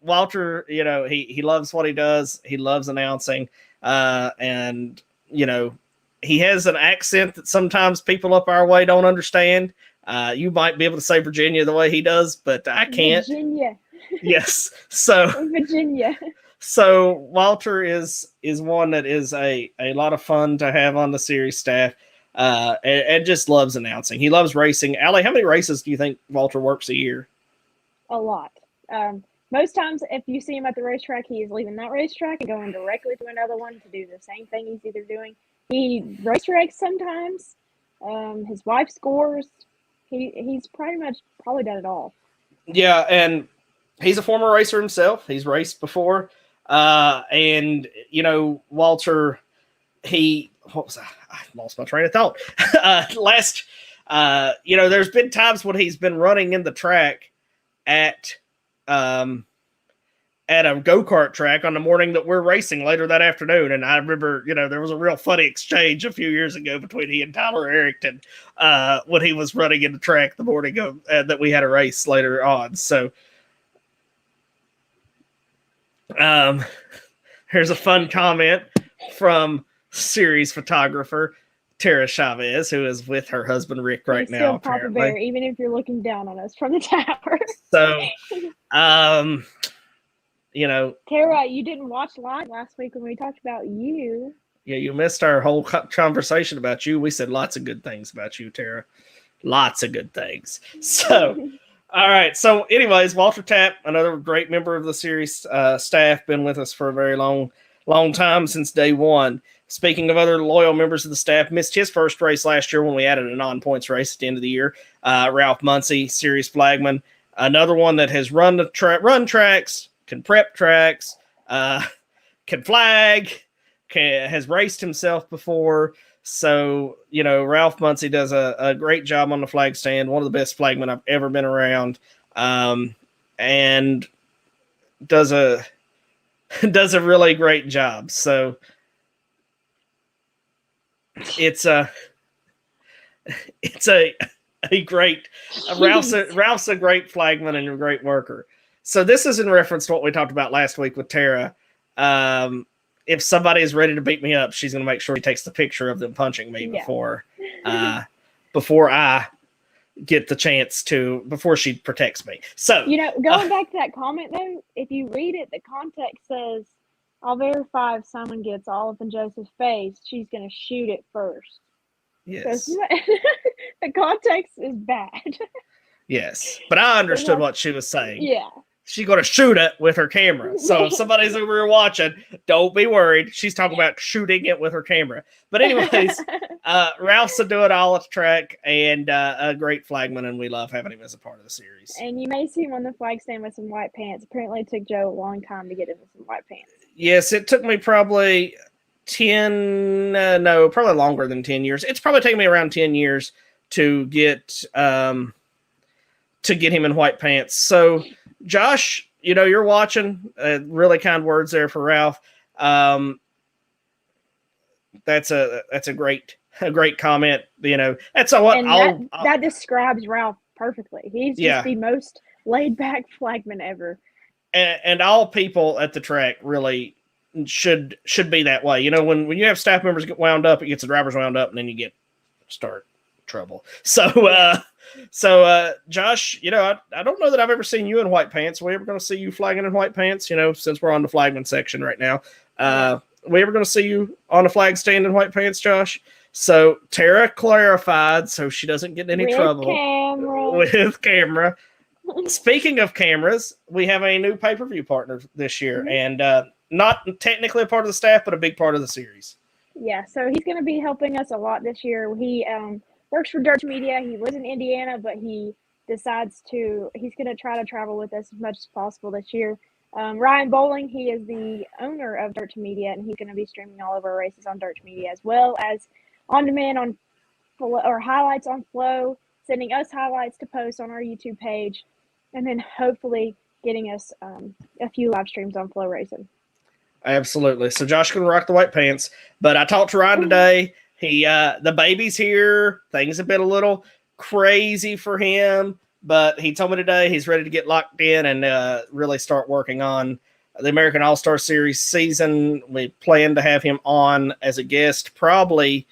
Walter, he loves what he does. He loves announcing, and he has an accent that sometimes people up our way don't understand. You might be able to say Virginia the way he does, but I can't. Virginia. Yes. So Virginia. So Walter is one that is a lot of fun to have on the series staff, and just loves announcing. He loves racing. Allie, how many races do you think Walter works a year? A lot. Most times, if you see him at the racetrack, he is leaving that racetrack and going directly to another one to do the same thing he's either doing. He racetracks sometimes. His wife scores. He's probably done it all. Yeah, and he's a former racer himself. He's raced before. And Walter, I lost my train of thought. There's been times when he's been running in the track at a go-kart track on the morning that we're racing later that afternoon. And I remember, there was a real funny exchange a few years ago between he and Tyler Errington, when he was running in the track the morning of that we had a race later on. So, here's a fun comment from series photographer Tara Chavez, who is with her husband Rick right now. Still Papa Bear, even if you're looking down on us from the tower. So, Tara, you didn't watch live last week when we talked about you. Yeah, you missed our whole conversation about you. We said lots of good things about you, Tara. Lots of good things. So, All right. So, anyways, Walter Tapp, another great member of the series staff, been with us for a very long time, since day one. Speaking of other loyal members of the staff, missed his first race last year when we added a non-points race at the end of the year. Ralph Muncie, series flagman, another one that has run tracks, can prep tracks, can flag, has raced himself before. So, Ralph Muncie does a great job on the flag stand, one of the best flagmen I've ever been around, and does a really great job. So it's a great Ralph's a great flagman and a great worker. So this is in reference to what we talked about last week with Tara. If somebody is ready to beat me up, she's going to make sure he takes the picture of them punching me before I get the chance to, before she protects me. So, going back to that comment though, if you read it, the context says, I'll verify if someone gets all up in Joseph's face, she's going to shoot it first. Yes. So the context is bad. Yes. But I understood what she was saying. Yeah. She's going to shoot it with her camera. So if somebody's over here watching, don't be worried. She's talking about shooting it with her camera. But anyways, Ralph's a do it all at the track and a great flagman, and we love having him as a part of the series. And you may see him on the flag stand with some white pants. Apparently it took Joe a long time to get into some white pants. Yes, it took me probably probably longer than 10 years. It's probably taken me around 10 years to get him in white pants. So Josh, you're watching. Really kind words there for Ralph. That's a great comment. That's what that describes Ralph perfectly. He's just the most laid back flagman ever. And all people at the track really should be that way. When you have staff members get wound up, it gets the drivers wound up, and then you start trouble. So Josh, I don't know that I've ever seen you in white pants. Are we ever going to see you flagging in white pants? Since we're on the flagman section right now, we ever going to see you on a flag stand in white pants, Josh? So Tara clarified, so she doesn't get in any trouble with camera. Speaking of cameras, we have a new pay-per-view partner this year, and not technically a part of the staff, but a big part of the series. Yeah, so he's going to be helping us a lot this year. He works for Dirt Media. He lives in Indiana, but he's going to try to travel with us as much as possible this year. Ryan Bowling, he is the owner of Dirt Media, and he's going to be streaming all of our races on Dirt Media, as well as on demand or highlights on Flow, sending us highlights to post on our YouTube page, and then hopefully getting us a few live streams on Flow Racing. Absolutely. So Josh can rock the white pants. But I talked to Ryan today. The baby's here. Things have been a little crazy for him, but he told me today he's ready to get locked in and really start working on the American All-Star Series season. We plan to have him on as a guest probably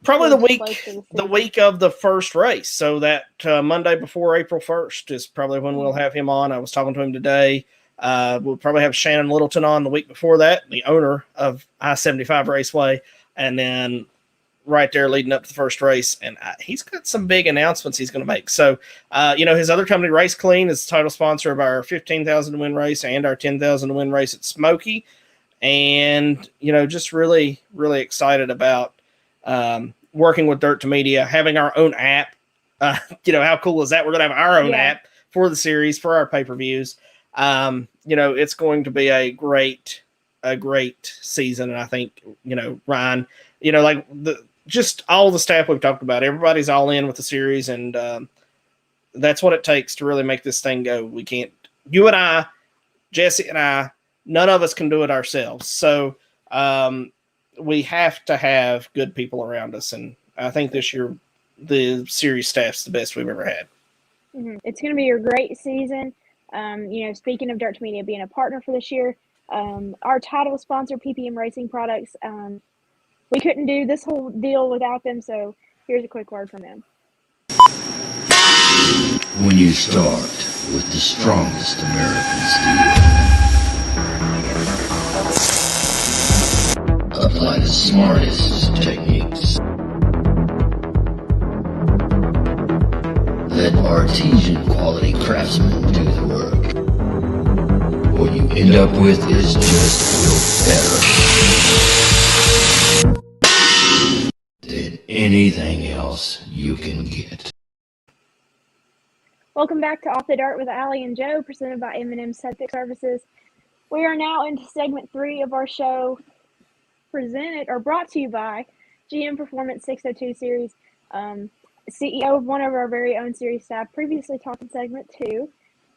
the week of the first race. So that Monday before April 1st is probably when we'll have him on. I was talking to him today. We'll probably have Shannon Littleton on the week before that, the owner of I-75 Raceway, and then right there leading up to the first race. And he's got some big announcements he's going to make. So, his other company, Race Clean, is the title sponsor of our 15,000 to win race and our 10,000 to win race at Smoky. And, just really, really excited about working with Dirt to Media, having our own app. How cool is that? We're going to have our own app for the series, for our pay-per-views. It's going to be a great season. And I think, Ryan, just all the staff we've talked about, everybody's all in with the series. And that's what it takes to really make this thing go. We can't, you and I, Jesse and I, none of us can do it ourselves. So we have to have good people around us. And I think this year the series staff's the best we've ever had. Mm-hmm. It's going to be a great season. Speaking of Dirt Media being a partner for this year, our title sponsor, PPM Racing Products, we couldn't do this whole deal without them, so here's a quick word from them. When you start with the strongest American steel, apply the smartest techniques, let artesian quality what you end up with is just built better than anything else you can get. Welcome back to Off the Dart with Allie and Joe, presented by M&M Septic Services. We are now into segment 3 of our show, brought to you by GM Performance 602 Series. CEO of one of our very own series staff, previously talked in segment 2,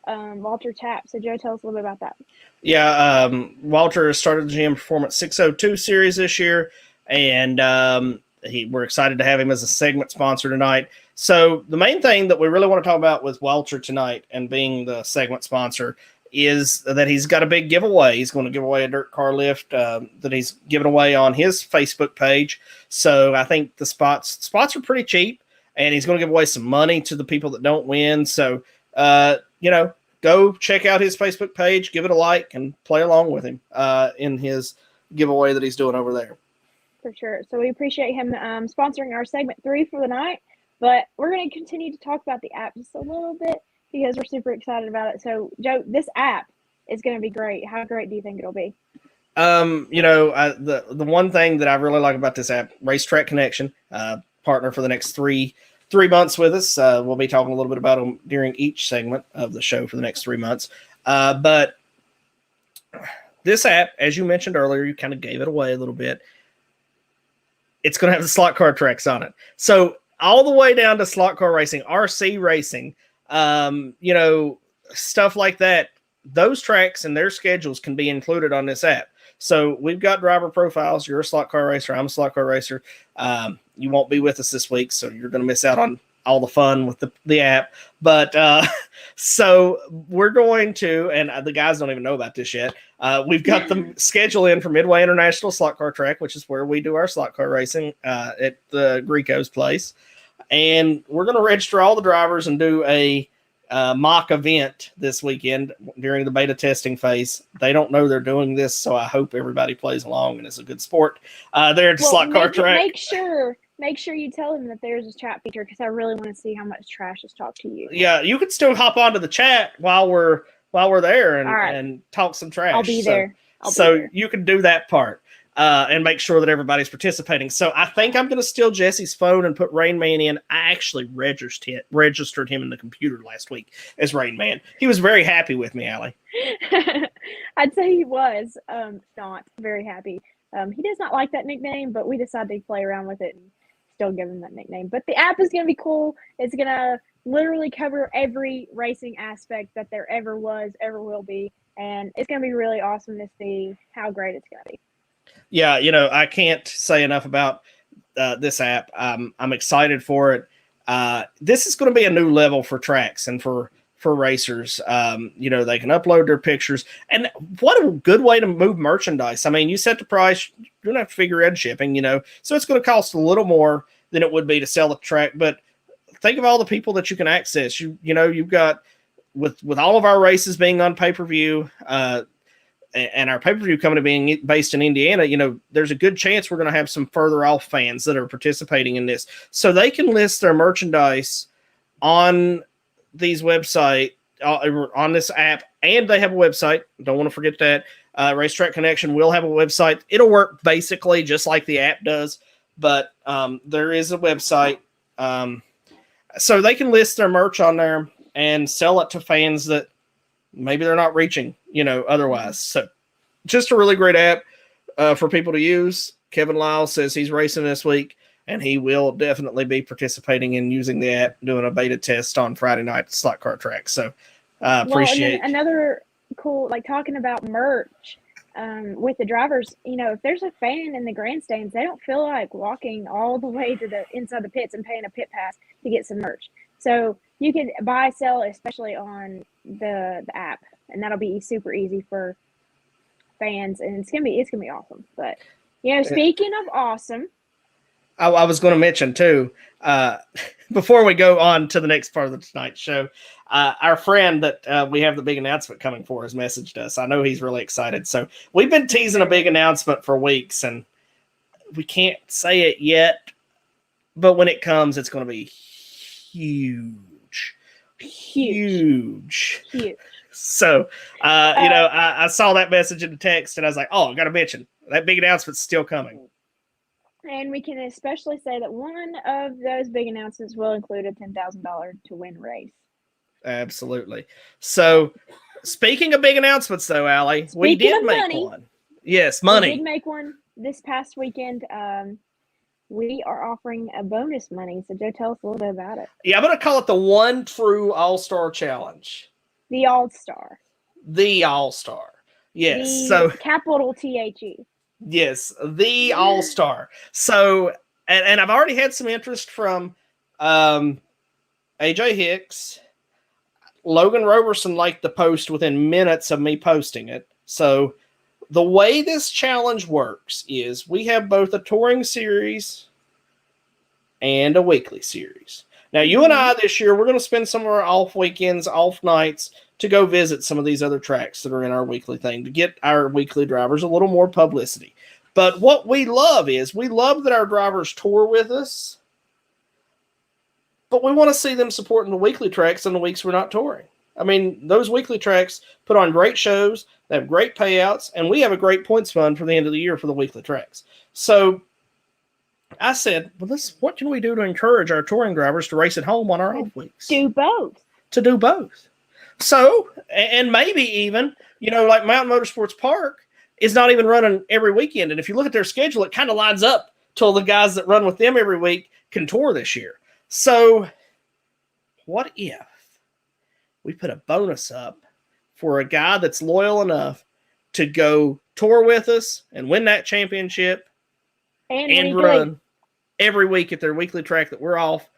Walter Tapp. So, Joe, tell us a little bit about that. Yeah, Walter started the GM Performance 602 series this year, and we're excited to have him as a segment sponsor tonight. So the main thing that we really want to talk about with Walter tonight and being the segment sponsor is that he's got a big giveaway. He's going to give away a dirt car lift that he's giving away on his Facebook page. So I think the spots are pretty cheap, and he's going to give away some money to the people that don't win. So, go check out his Facebook page, give it a like, and play along with him in his giveaway that he's doing over there. For sure. So we appreciate him sponsoring our segment 3 for the night. But we're going to continue to talk about the app just a little bit because we're super excited about it. So, Joe, this app is going to be great. How great do you think it'll be? The one thing that I really like about this app, Racetrack Connection, partner for the next three months with us. We'll be talking a little bit about them during each segment of the show for the next 3 months. But this app, as you mentioned earlier, you kind of gave it away a little bit. It's going to have the slot car tracks on it. So all the way down to slot car racing, RC racing, stuff like that. Those tracks and their schedules can be included on this app. So we've got driver profiles. You're a slot car racer. I'm a slot car racer. You won't be with us this week, so you're going to miss out on all the fun with the app. But so we're going to, and the guys don't even know about this yet. We've got the schedule in for Midway International Slot Car Track, which is where we do our slot car racing at the Greco's place. And we're going to register all the drivers and do a mock event this weekend during the beta testing phase. They don't know they're doing this, so I hope everybody plays along and it's a good sport. There at the slot car track. Make sure you tell them that there's a chat feature because I really want to see how much trash is talked to you. Yeah, you can still hop onto the chat while we're there and talk some trash. I'll be there. You can do that part. And make sure that everybody's participating. So I think I'm going to steal Jesse's phone and put Rain Man in. I actually registered him in the computer last week as Rain Man. He was very happy with me, Allie. I'd say he was not very happy. He does not like that nickname, but we decided to play around with it and still give him that nickname. But the app is going to be cool. It's going to literally cover every racing aspect that there ever was, ever will be. And it's going to be really awesome to see how great it's going to be. Yeah, I can't say enough about this app. I'm excited for it. This is going to be a new level for tracks and for racers. They can upload their pictures. And what a good way to move merchandise. I mean, you set the price, you don't have to figure in shipping, so it's going to cost a little more than it would be to sell the track. But think of all the people that you can access. You've got with all of our races being on pay-per-view, and our pay-per-view company being based in Indiana, there's a good chance we're going to have some further off fans that are participating in this. So they can list their merchandise on these website, on this app, and they have a website. Don't want to forget that. Racetrack Connection will have a website. It'll work basically just like the app does, but there is a website. So they can list their merch on there and sell it to fans that maybe they're not reaching, otherwise. So just a really great app for people to use. Kevin Lyle says he's racing this week, and he will definitely be participating in using the app, doing a beta test on Friday night slot car track. So appreciate another cool, talking about merch with the drivers, if there's a fan in the grandstands, they don't feel like walking all the way to the inside the pits and paying a pit pass to get some merch. So you can buy, sell, especially on the app, and that'll be super easy for fans, and it's gonna be awesome. But speaking of awesome, I was going to mention too, before we go on to the next part of tonight's show, our friend that we have the big announcement coming for has messaged us. I know he's really excited. So we've been teasing a big announcement for weeks, and we can't say it yet, but when it comes, it's going to be huge. So, I saw that message in the text, and I was like, oh, I got to mention that big announcement's still coming. And we can especially say that one of those big announcements will include a $10,000 to win race. Absolutely. So, speaking of big announcements, though, Allie, we did make one. Yes, money. We did make one this past weekend. We are offering a bonus money. So, Joe, tell us a little bit about it. Yeah, I'm going to call it the One True All-Star Challenge. The All-Star. The All-Star. Yes. Capital THE. Yes, the All-Star. So, and I've already had some interest from AJ Hicks. Logan Roberson liked the post within minutes of me posting it. So, the way this challenge works is we have both a touring series and a weekly series. Now, you and I this year, we're going to spend some of our off weekends, off nights to go visit some of these other tracks that are in our weekly thing to get our weekly drivers a little more publicity. But what we love is we love that our drivers tour with us, but we want to see them supporting the weekly tracks on the weeks we're not touring. I mean, those weekly tracks put on great shows, they have great payouts, and we have a great points fund for the end of the year for the weekly tracks. So I said, well, what can we do to encourage our touring drivers to race at home on our off weeks? Do both. To do both. So, and maybe even, like Mountain Motorsports Park is not even running every weekend. And if you look at their schedule, it kind of lines up till the guys that run with them every week can tour this year. So what if we put a bonus up for a guy that's loyal enough to go tour with us and win that championship and run every week at their weekly track that we're off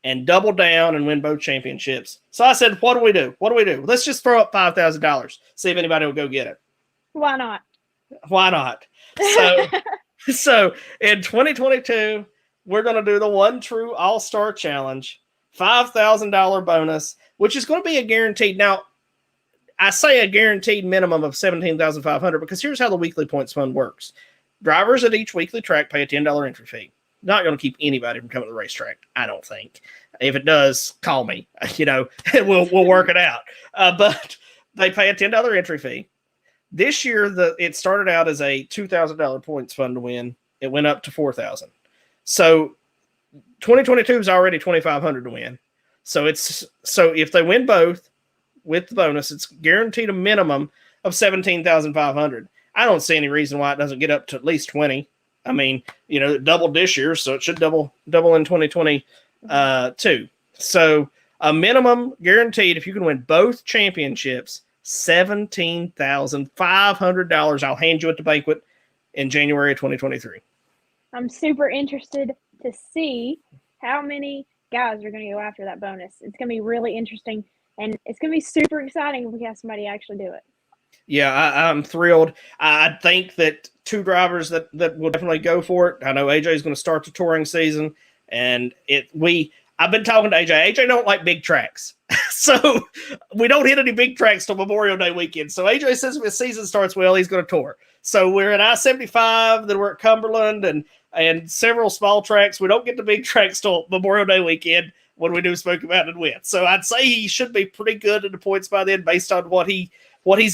and double down and win both championships? So I said, what do we do? Let's just throw up $5,000, see if anybody will go get it. Why not? So in 2022, we're going to do the One True All-Star Challenge, $5,000 bonus, which is going to be a guaranteed. Now, I say a guaranteed minimum of $17,500 because here's how the weekly points fund works. Drivers at each weekly track pay a $10 entry fee. Not going to keep anybody from coming to the racetrack, I don't think. If it does, call me. We'll work it out. But they pay a $10 entry fee. This year, it started out as a $2,000 points fund to win. It went up to $4,000. So 2022 is already $2,500 to win. So if they win both with the bonus, it's guaranteed a minimum of $17,500. I don't see any reason why it doesn't get up to at least 20. I mean, it doubled this year, so it should double in 2022. So a minimum guaranteed, if you can win both championships, $17,500. I'll hand you at the banquet in January of 2023. I'm super interested to see how many guys are going to go after that bonus. It's going to be really interesting, and it's going to be super exciting if we have somebody actually do it. Yeah, I'm thrilled. I think that two drivers that will definitely go for it. I know AJ is going to start the touring season, and I've been talking to AJ. AJ don't like big tracks, so we don't hit any big tracks till Memorial Day weekend. So AJ says if the season starts well, he's going to tour. So we're at I-75, then we're at Cumberland, and several small tracks. We don't get the big tracks till Memorial Day weekend when we do Smoky Mountain and win. So I'd say he should be pretty good in the points by then based on what he's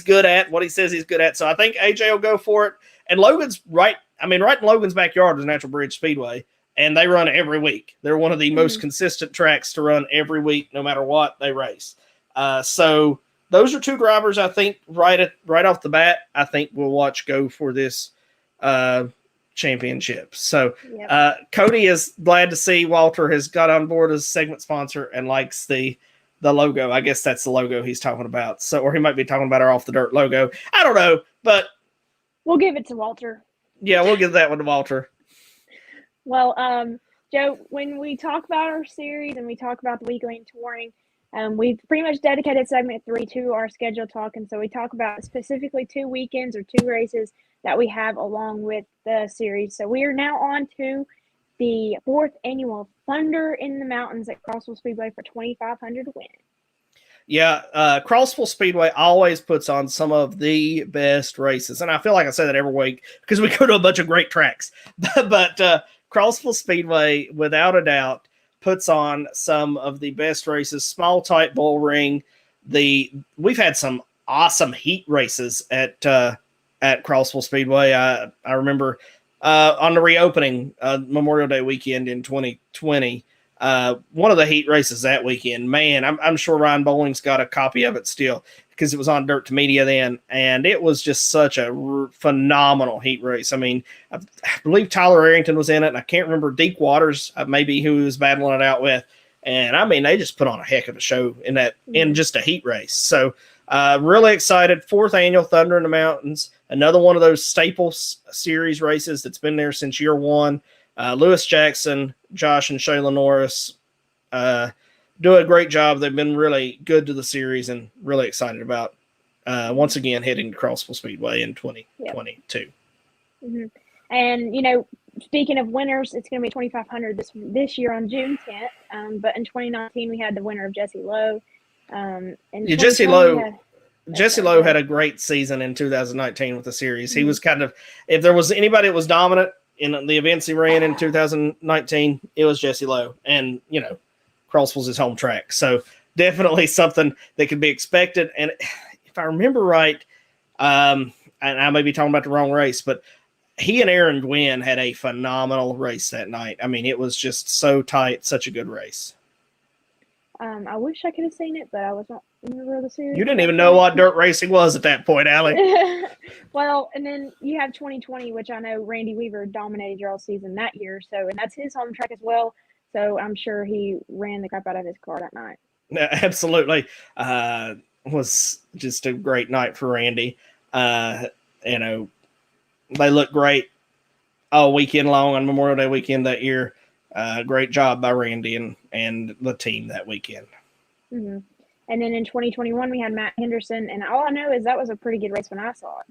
good at, what he says he's good at. So I think AJ will go for it. And Logan's right in Logan's backyard is Natural Bridge Speedway, and they run every week. They're one of the most consistent tracks to run every week, no matter what they race. So those are two drivers I think right off the bat, I think we'll watch go for this championship. So Cody is glad to see Walter has got on board as segment sponsor and likes the logo. I guess that's the logo he's talking about. So, or he might be talking about our Off the Dirt logo. I don't know, but we'll give it to Walter. Yeah, we'll give that one to Walter. Well, Joe, when we talk about our series and we talk about the weekly and touring, we've pretty much dedicated segment 3 to our schedule talk. And so we talk about specifically 2 weekends or 2 races that we have along with the series. So we are now on to the 4th annual Thunder in the Mountains at Crossville Speedway for $2,500 to win. Yeah, Crossville Speedway always puts on some of the best races. And I feel like I say that every week because we go to a bunch of great tracks. But Crossville Speedway, without a doubt, puts on some of the best races. Small, tight bull ring. We've had some awesome heat races at Crossville Speedway. I remember on the reopening Memorial Day weekend in 2020, one of the heat races that weekend. Man, I'm sure Ryan Bowling's got a copy of it still because it was on Dirt to Media then, and it was just such a phenomenal heat race. I mean, I believe Tyler Arrington was in it, and I can't remember Deke Waters, maybe who he was battling it out with. And I mean, they just put on a heck of a show in just a heat race. So really excited. 4th annual Thunder in the Mountains, another one of those Staples Series races that's been there since year one. Lewis Jackson, Josh, and Shayla Norris do a great job. They've been really good to the series and really excited about once again heading to Crossville Speedway in 2022. Yep. Mm-hmm. And speaking of winners, it's going to be 2,500 this year on June 10th. But in 2019, we had the winner of Jesse Lowe. Jesse Lowe had a great season in 2019 with the series. He was kind of, if there was anybody that was dominant in the events he ran in 2019, it was Jesse Lowe. And, Crossville's his home track. So definitely something that could be expected. And if I remember right, and I may be talking about the wrong race, but he and Aaron Gwynn had a phenomenal race that night. I mean, it was just so tight, such a good race. I wish I could have seen it, but I was not in the middle of the series. You didn't even know what dirt racing was at that point, Allie. Well, and then you have 2020, which I know Randy Weaver dominated your all season that year. So, and that's his home track as well. So I'm sure he ran the crap out of his car that night. Absolutely. Was just a great night for Randy. They looked great all weekend long on Memorial Day weekend that year. Great job by Randy and the team that weekend. Mm-hmm. And then in 2021, we had Matt Henderson. And all I know is that was a pretty good race when I saw it.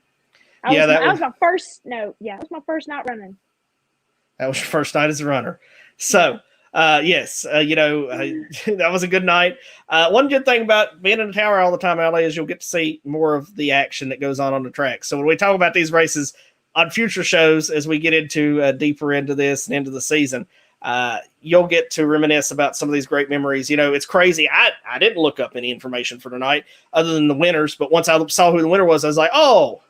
That was my first night running. That was your first night as a runner. So, yes, that was a good night. One good thing about being in the tower all the time, Allie, is you'll get to see more of the action that goes on the track. So when we talk about these races on future shows, as we get into deeper into this and into the season, you'll get to reminisce about some of these great memories. It's crazy. I didn't look up any information for tonight other than the winners, but once I saw who the winner was, I was like, oh,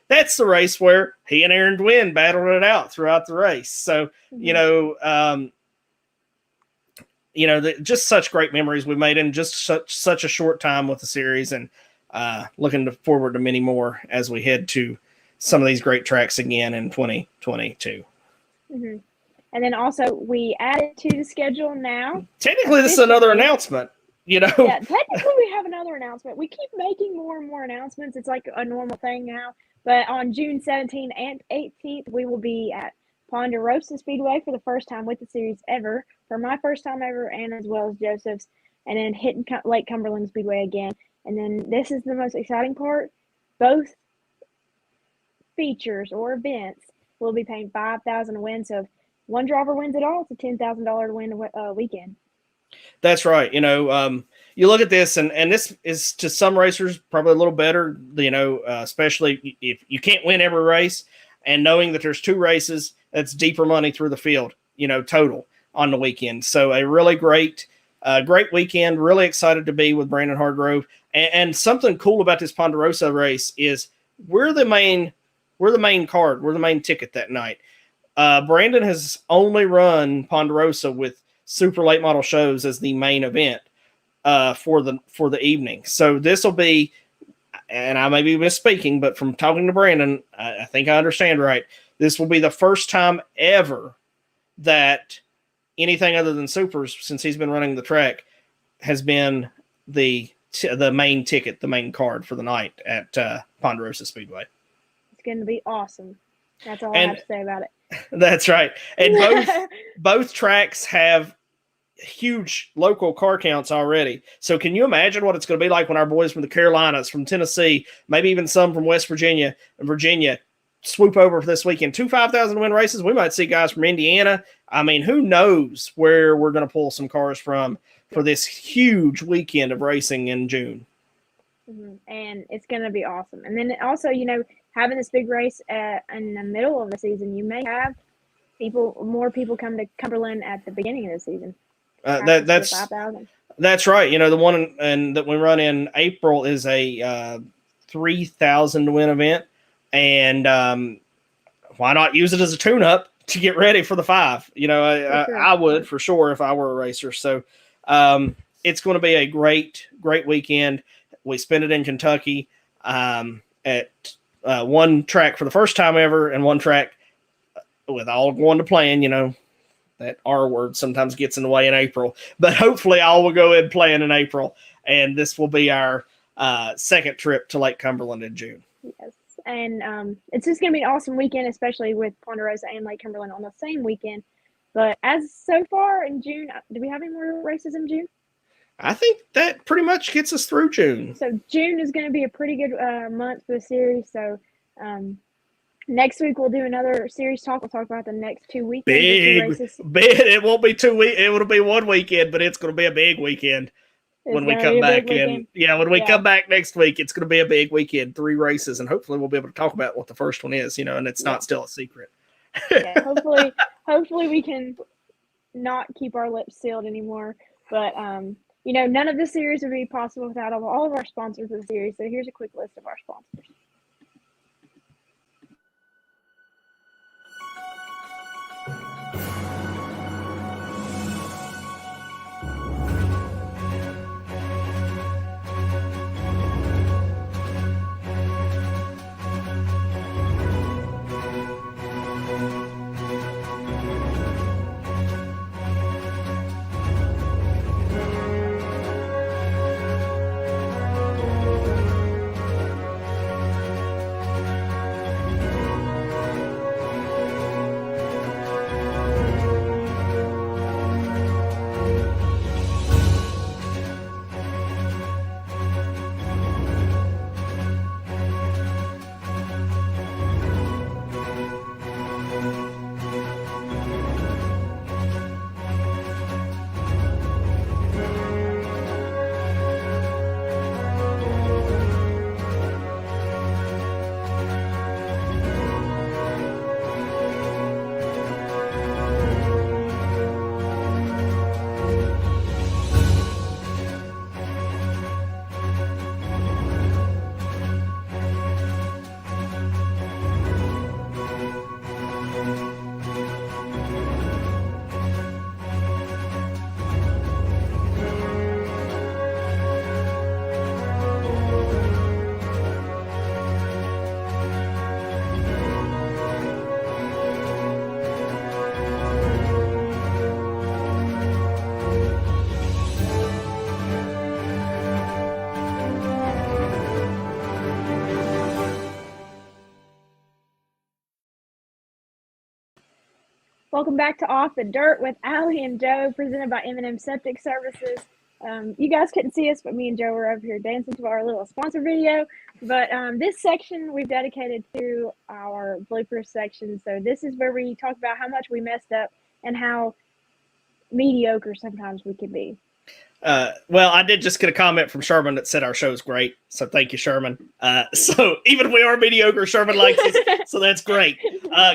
that's the race where he and Aaron Gwynn battled it out throughout the race. So, just such great memories we made in just such a short time with the series, and looking forward to many more as we head to some of these great tracks again in 2022. Mm-hmm. And then also we added to the schedule now. Technically, this is another announcement. Yeah, technically we have another announcement. We keep making more and more announcements. It's like a normal thing now. But on June 17th and 18th, we will be at Ponderosa Speedway for the first time with the series ever, for my first time ever, and as well as Joseph's, and then hitting Lake Cumberland Speedway again. And then this is the most exciting part. Both features or events will be paying $5,000 to win. So if one driver wins it all, it's a $10,000 to win a weekend. That's right. You look at this, and this is to some racers probably a little better, especially if you can't win every race, and knowing that there's 2 races, that's deeper money through the field, total on the weekend. So a really great weekend. Really excited to be with Brandon Hargrove. And something cool about this Ponderosa race is we're the main card. We're the main ticket that night. Brandon has only run Ponderosa with super late model shows as the main event for the evening. So this will be, and I may be misspeaking, but from talking to Brandon, I think I understand right. This will be the first time ever that anything other than supers, since he's been running the track, has been the main ticket, the main card for the night at Ponderosa Speedway. It's going to be awesome. That's all I have to say about it. That's right. And both tracks have huge local car counts already. So can you imagine what it's going to be like when our boys from the Carolinas, from Tennessee, maybe even some from West Virginia and Virginia swoop over for this weekend? 2 5,000 win races. We might see guys from Indiana. I mean, who knows where we're going to pull some cars from for this huge weekend of racing in June. Mm-hmm. And it's going to be awesome. And then also, having this big race in the middle of the season, you may have more people come to Cumberland at the beginning of the season. That's 5,000. That's right. The one that we run in April is a $3,000 to win event. And why not use it as a tune-up to get ready for the 5? You know, I would for sure if I were a racer. So it's going to be a great weekend. We spent it in Kentucky at one track for the first time ever, and one track with all going to plan. You know, that R word sometimes gets in the way in April, but hopefully all will go in playing in April. And this will be our second trip to Lake Cumberland in June. Yes. And it's just going to be an awesome weekend, especially with Ponderosa and Lake Cumberland on the same weekend. But as so far in June, do we have any more races in June? I think that pretty much gets us through June. So June is going to be a pretty good month for the series. So next week we'll do another series talk. We'll talk about the next 2 weekends. Big. It won't be 2 weeks. It will be one weekend, but it's going to be a big weekend when we come back in. Yeah, when we come back next week, it's going to be a big weekend. 3 races, and hopefully we'll be able to talk about what the first one is. You know, and it's not still a secret. Yeah, hopefully we can not keep our lips sealed anymore. But you know, none of this series would be possible without all of our sponsors of the series. So here's a quick list of our sponsors. Welcome back to Off the Dirt with Allie and Joe, presented by M&M Septic Services. You guys couldn't see us, but me and Joe were over here dancing to our little sponsor video. But this section we've dedicated to our blooper section. So this is where we talk about how much we messed up and how mediocre sometimes we can be. Well, I did just get a comment from Sherman that said our show's great. So thank you, Sherman. So even if we are mediocre, Sherman likes us. So that's great.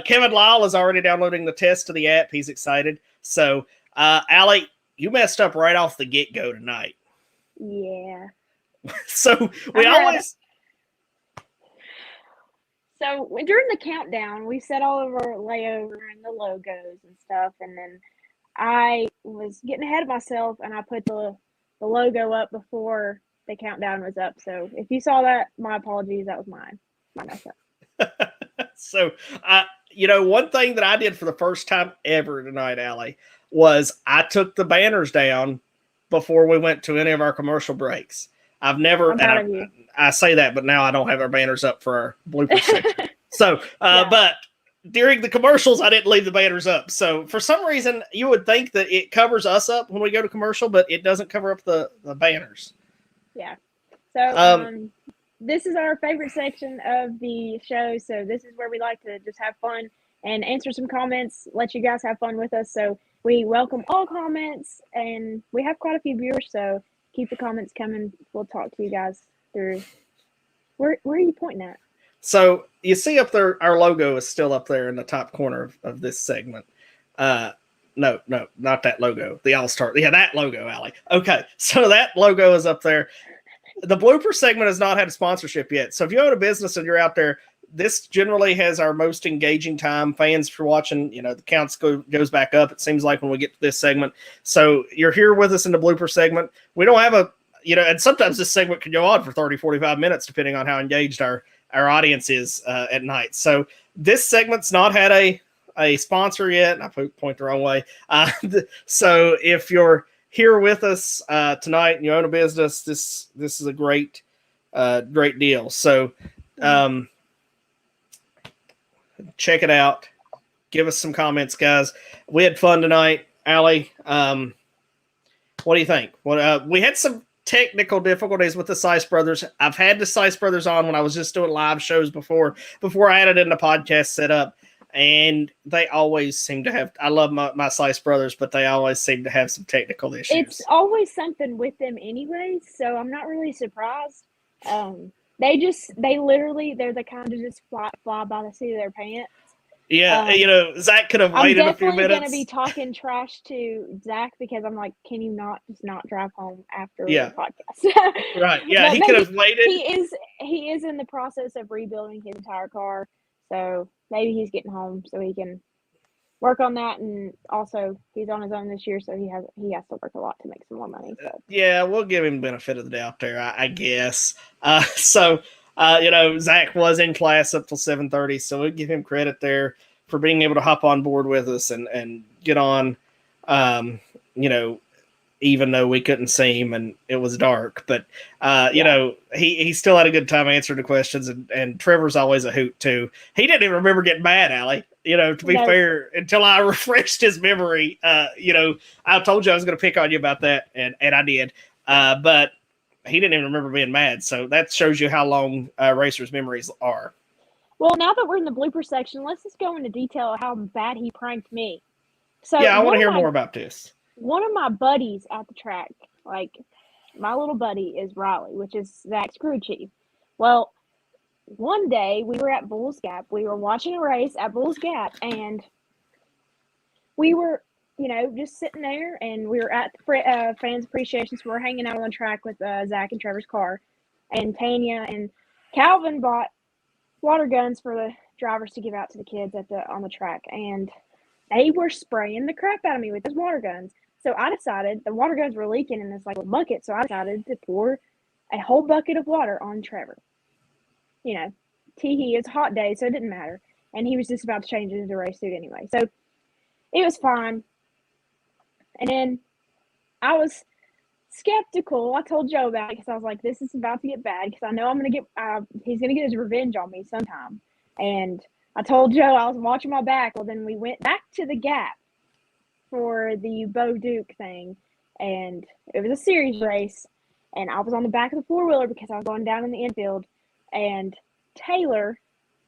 Kevin Lyle is already downloading the test to the app. He's excited. So, Allie, you messed up right off the get-go tonight. Yeah. So during the countdown, we set all of our layover and the logos and stuff, and then I was getting ahead of myself, and I put the logo up before the countdown was up. So if you saw that, my apologies. That was my mess up. So, one thing that I did for the first time ever tonight, Allie, was I took the banners down before we went to any of our commercial breaks. I've never, and I say that, but now I don't have our banners up for our blooper section. So, but during the commercials, I didn't leave the banners up. So for some reason, you would think that it covers us up when we go to commercial, but it doesn't cover up the banners. Yeah. So this is our favorite section of the show. So this is where we like to just have fun and answer some comments, let you guys have fun with us. So we welcome all comments, and we have quite a few viewers. So keep the comments coming. We'll talk to you guys through. Where are you pointing at? So you see up there, our logo is still up there in the top corner of this segment. No, not that logo. The All-Star. Yeah, that logo, Allie. Okay, so that logo is up there. the blooper segment has not had a sponsorship yet. So if you own a business and you're out there, this generally has our most engaging time. Fans for watching, the counts goes back up. It seems like when we get to this segment. So you're here with us in the blooper segment. We don't have and sometimes this segment can go on for 30, 45 minutes, depending on how engaged our audience is at night. So this segment's not had a sponsor yet. And I point the wrong way. So if you're here with us tonight and you own a business, this is a great deal. So check it out. Give us some comments, guys. We had fun tonight. Allie, what do you think? We had some technical difficulties with the Sise brothers. I've had the Sise brothers on when I was just doing live shows before I added in the podcast setup, and they always seem to have. I love my Sise brothers, but they always seem to have some technical issues. It's always something with them, anyways. So I'm not really surprised. They're the kind of just fly by the seat of their pants. Yeah, Zach could have waited a few minutes. I'm definitely going to be talking trash to Zach because I'm like, can you not drive home after the podcast? Right. Yeah, he could have waited. He is in the process of rebuilding his entire car, so maybe he's getting home so he can work on that. And also, he's on his own this year, so he has to work a lot to make some more money. So. Yeah, we'll give him benefit of the doubt there, I guess. Zach was in class up till 7:30, so we'll give him credit there for being able to hop on board with us and get on, even though we couldn't see him and it was dark. But, he still had a good time answering the questions, and Trevor's always a hoot, too. He didn't even remember getting mad, Allie. To be fair, until I refreshed his memory, I told you I was going to pick on you about that, and I did. But he didn't even remember being mad. So that shows you how long Racer's memories are. Well, now that we're in the blooper section, let's just go into detail how bad he pranked me. So yeah, I want to hear more about this. One of my buddies at the track, like my little buddy is Riley, which is Zach's crew chief. Well, one day we were at Bulls Gap. We were watching a race at Bulls Gap, and we were just sitting there, and we were at the fans appreciation, so we're hanging out on the track with Zach and Trevor's car, and Tanya and Calvin bought water guns for the drivers to give out to the kids on the track, and they were spraying the crap out of me with those water guns. So I decided the water guns were leaking in this like a bucket, so I decided to pour a whole bucket of water on Trevor. It's a hot day, so it didn't matter, and he was just about to change into a race suit anyway, so it was fine. And then I was skeptical. I told Joe about it because I was like, this is about to get bad because I know he's going to get his revenge on me sometime. And I told Joe I was watching my back. Well, then we went back to the Gap for the Bo Duke thing. And it was a series race. And I was on the back of the four-wheeler because I was going down in the infield. And Taylor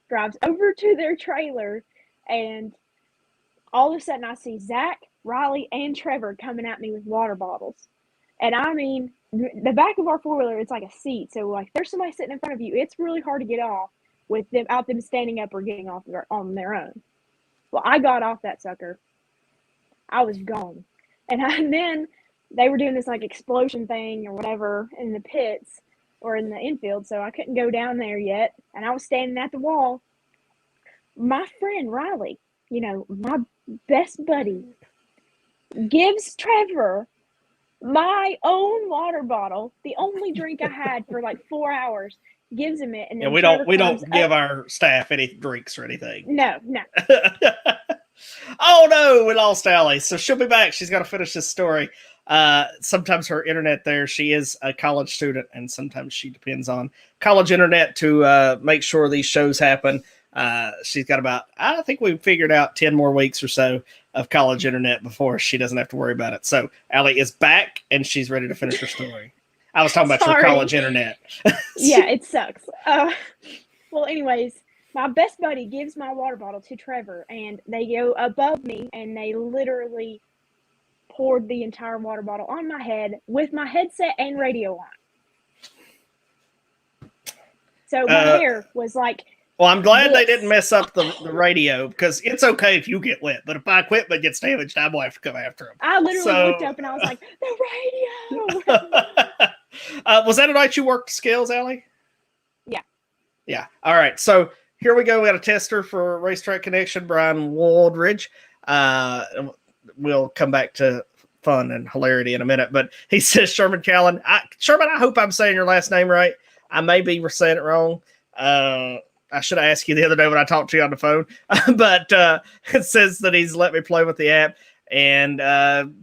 drives over to their trailer. And all of a sudden I see Zach, Riley, and Trevor coming at me with water bottles. And I mean, the back of our four-wheeler, it's like a seat. So, like, there's somebody sitting in front of you. It's really hard to get off without them standing up or getting off on their own. Well, I got off that sucker. I was gone. And then they were doing this, like, explosion thing or whatever in the pits or in the infield. So I couldn't go down there yet. And I was standing at the wall. My friend, Riley, my best buddy, gives Trevor my own water bottle, the only drink I had for like 4 hours, gives him it. And then we don't give our staff any drinks or anything. No. Oh no, we lost Allie. So she'll be back. She's got to finish this story. Sometimes her internet there, she is a college student, and sometimes she depends on college internet to make sure these shows happen. She's got I think we've figured out 10 more weeks or so of college internet before she doesn't have to worry about it. So Allie is back and she's ready to finish her story. I was talking about your college internet. Yeah, it sucks. Well, anyways, my best buddy gives my water bottle to Trevor, and they go above me, and they literally poured the entire water bottle on my head with my headset and radio on. So my hair was like... Well, I'm glad they didn't mess up the radio, because it's okay if you get wet, but if my equipment gets damaged, I'm going to have to come after them. I literally looked up and I was like, the radio! Was that a night you worked skills, Allie? Yeah. Yeah. All right. So here we go. We got a tester for Racetrack Connection, Brian Waldridge. We'll come back to fun and hilarity in a minute, but he says Sherman Callan. Sherman, I hope I'm saying your last name right. I may be saying it wrong. I should have asked you the other day when I talked to you on the phone, but it says that he's let me play with the app and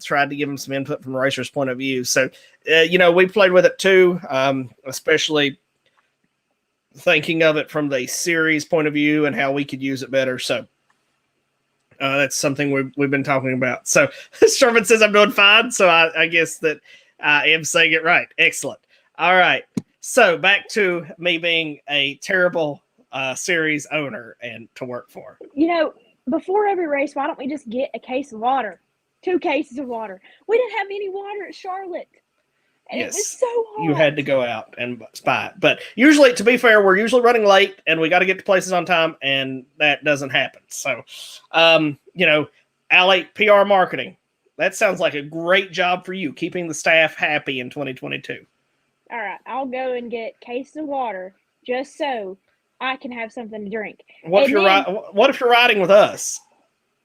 tried to give him some input from a racer's point of view. So, we played with it too, especially thinking of it from the series point of view and how we could use it better. So that's something we've been talking about. So Sherman says I'm doing fine. So I guess that I am saying it right. Excellent. All right. So back to me being a terrible series owner and to work for. Before every race, why don't we just get a case of water? 2 cases of water. We didn't have any water at Charlotte. And yes, it was so hot. You had to go out and spy it. But usually, to be fair, we're usually running late and we got to get to places on time, and that doesn't happen. So, Allie, PR marketing. That sounds like a great job for you, keeping the staff happy in 2022. All right, I'll go and get cases of water just so I can have something to drink. What if you're riding with us?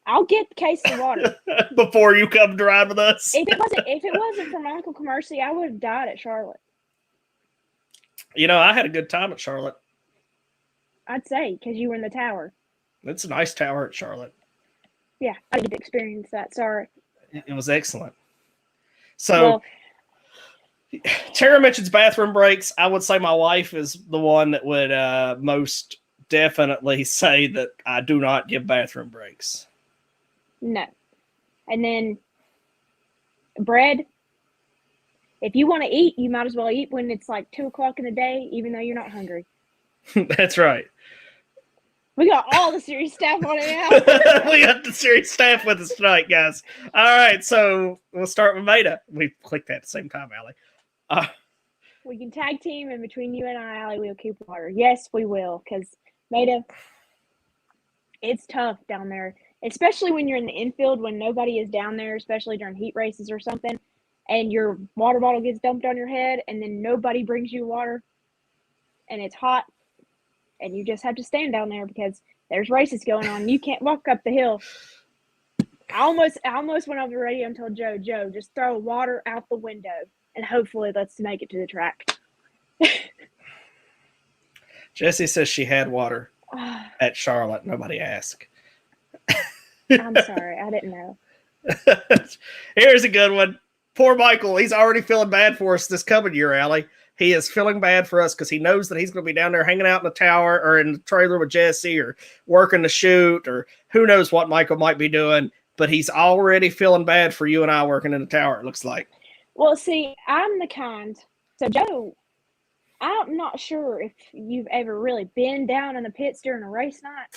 I'll get the case of water before you come to ride with us. If it wasn't for my Uncle Commercy, I would have died at Charlotte. I had a good time at Charlotte. I'd say because you were in the tower. It's a nice tower at Charlotte. Yeah, I didn't get to experience that. Sorry. It was excellent. So, Tara mentions bathroom breaks. I would say my wife is the one that would most definitely say that I do not give bathroom breaks. No. And then bread. If you want to eat, you might as well eat when it's like 2:00 in the day, even though you're not hungry. That's right. We got all the series staff on it now. We got the series staff with us tonight, guys. All right, so we'll start with Maida. We clicked that at the same time, Allie. We can tag team, and between you and I, Allie, we'll keep water. Yes, we will, because Maida, it's tough down there, especially when you're in the infield when nobody is down there, especially during heat races or something, and your water bottle gets dumped on your head, and then nobody brings you water, and it's hot. And you just have to stand down there because there's races going on. You can't walk up the hill. I almost went over the radio and told Joe, just throw water out the window and hopefully let's make it to the track. Jessie says she had water at Charlotte. Nobody asked. I'm sorry. I didn't know. Here's a good one. Poor Michael. He's already feeling bad for us this coming year, Allie. He is feeling bad for us because he knows that he's going to be down there hanging out in the tower or in the trailer with Jesse or working the shoot or who knows what Michael might be doing. But he's already feeling bad for you and I working in the tower, it looks like. Well, see, I'm the kind. So, Joe, I'm not sure if you've ever really been down in the pits during a race night.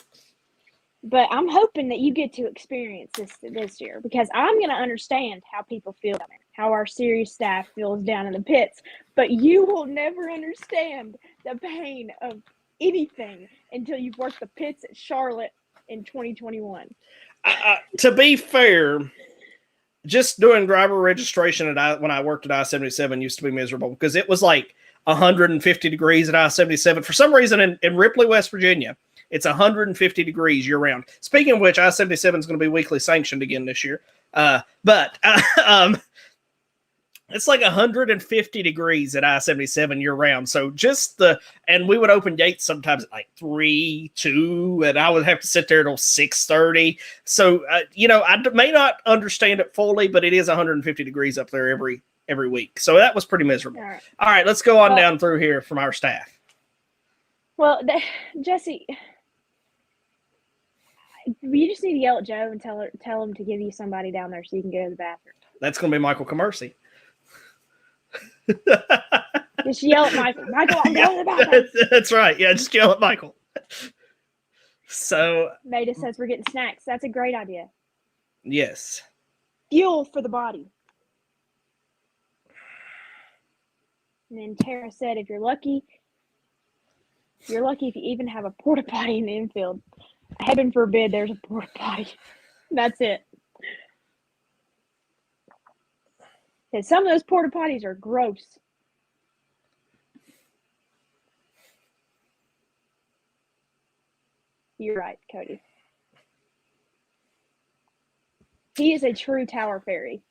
But I'm hoping that you get to experience this year because I'm going to understand how people feel down there, how our series staff feels down in the pits. But you will never understand the pain of anything until you've worked the pits at Charlotte in 2021. To be fair, just doing driver registration when I worked at I-77 used to be miserable because it was like 150 degrees at I-77. For some reason in Ripley, West Virginia, it's 150 degrees year round. Speaking of which, I-77 is going to be weekly sanctioned again this year. But it's like 150 degrees at I-77 year round. So and we would open gates sometimes at like 3, 2, and I would have to sit there until 6:30. So, I may not understand it fully, but it is 150 degrees up there every week. So that was pretty miserable. All right, let's go on down through here from our staff. Well, Jesse, you just need to yell at Joe and tell him to give you somebody down there so you can go to the bathroom. That's going to be Michael Commercy. Just yell at Michael. Michael, I'm going to the bathroom. That's right. Yeah, just yell at Michael. So Maida says we're getting snacks. That's a great idea. Yes. Fuel for the body. And then Tara said, if you're lucky if you even have a porta potty in the infield. Heaven forbid there's a porta potty. That's it. Because some of those porta potties are gross. You're right, Cody. He is a true tower fairy.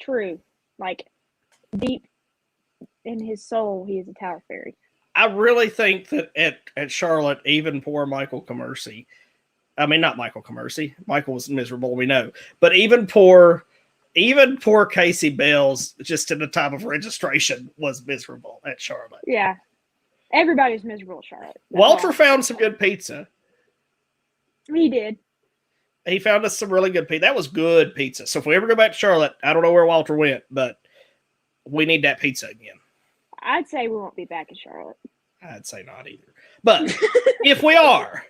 True. Like, deep in his soul, he is a tower fairy. I really think that at Charlotte, even poor Michael Commercy, I mean, not Michael Commercy. Michael was miserable, we know. But even poor Casey Bells, just in the time of registration, was miserable at Charlotte. Yeah. Everybody's miserable at Charlotte. Walter found some good pizza. He did. He found us some really good pizza. That was good pizza. So if we ever go back to Charlotte, I don't know where Walter went, but we need that pizza again. I'd say we won't be back in Charlotte. I'd say not either. But if we are,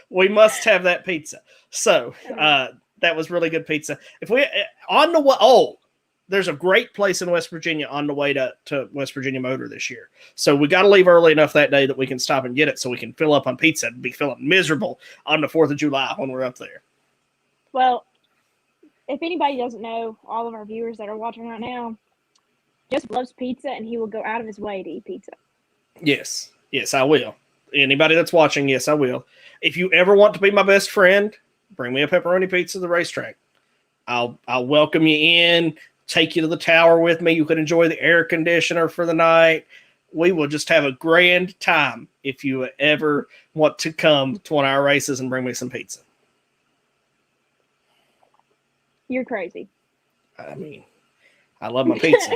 we must have that pizza. So that was really good pizza. If we on the way, there's a great place in West Virginia on the way to West Virginia Motor this year. So we got to leave early enough that day that we can stop and get it so we can fill up on pizza and be feeling miserable on the 4th of July when we're up there. Well, if anybody doesn't know, all of our viewers that are watching right now, Joseph loves pizza and he will go out of his way to eat pizza. Yes. Yes, I will. Anybody that's watching, yes, I will. If you ever want to be my best friend, bring me a pepperoni pizza to the racetrack. I'll welcome you in, take you to the tower with me. You can enjoy the air conditioner for the night. We will just have a grand time if you ever want to come to one of our races and bring me some pizza. You're crazy. I mean, I love my pizza.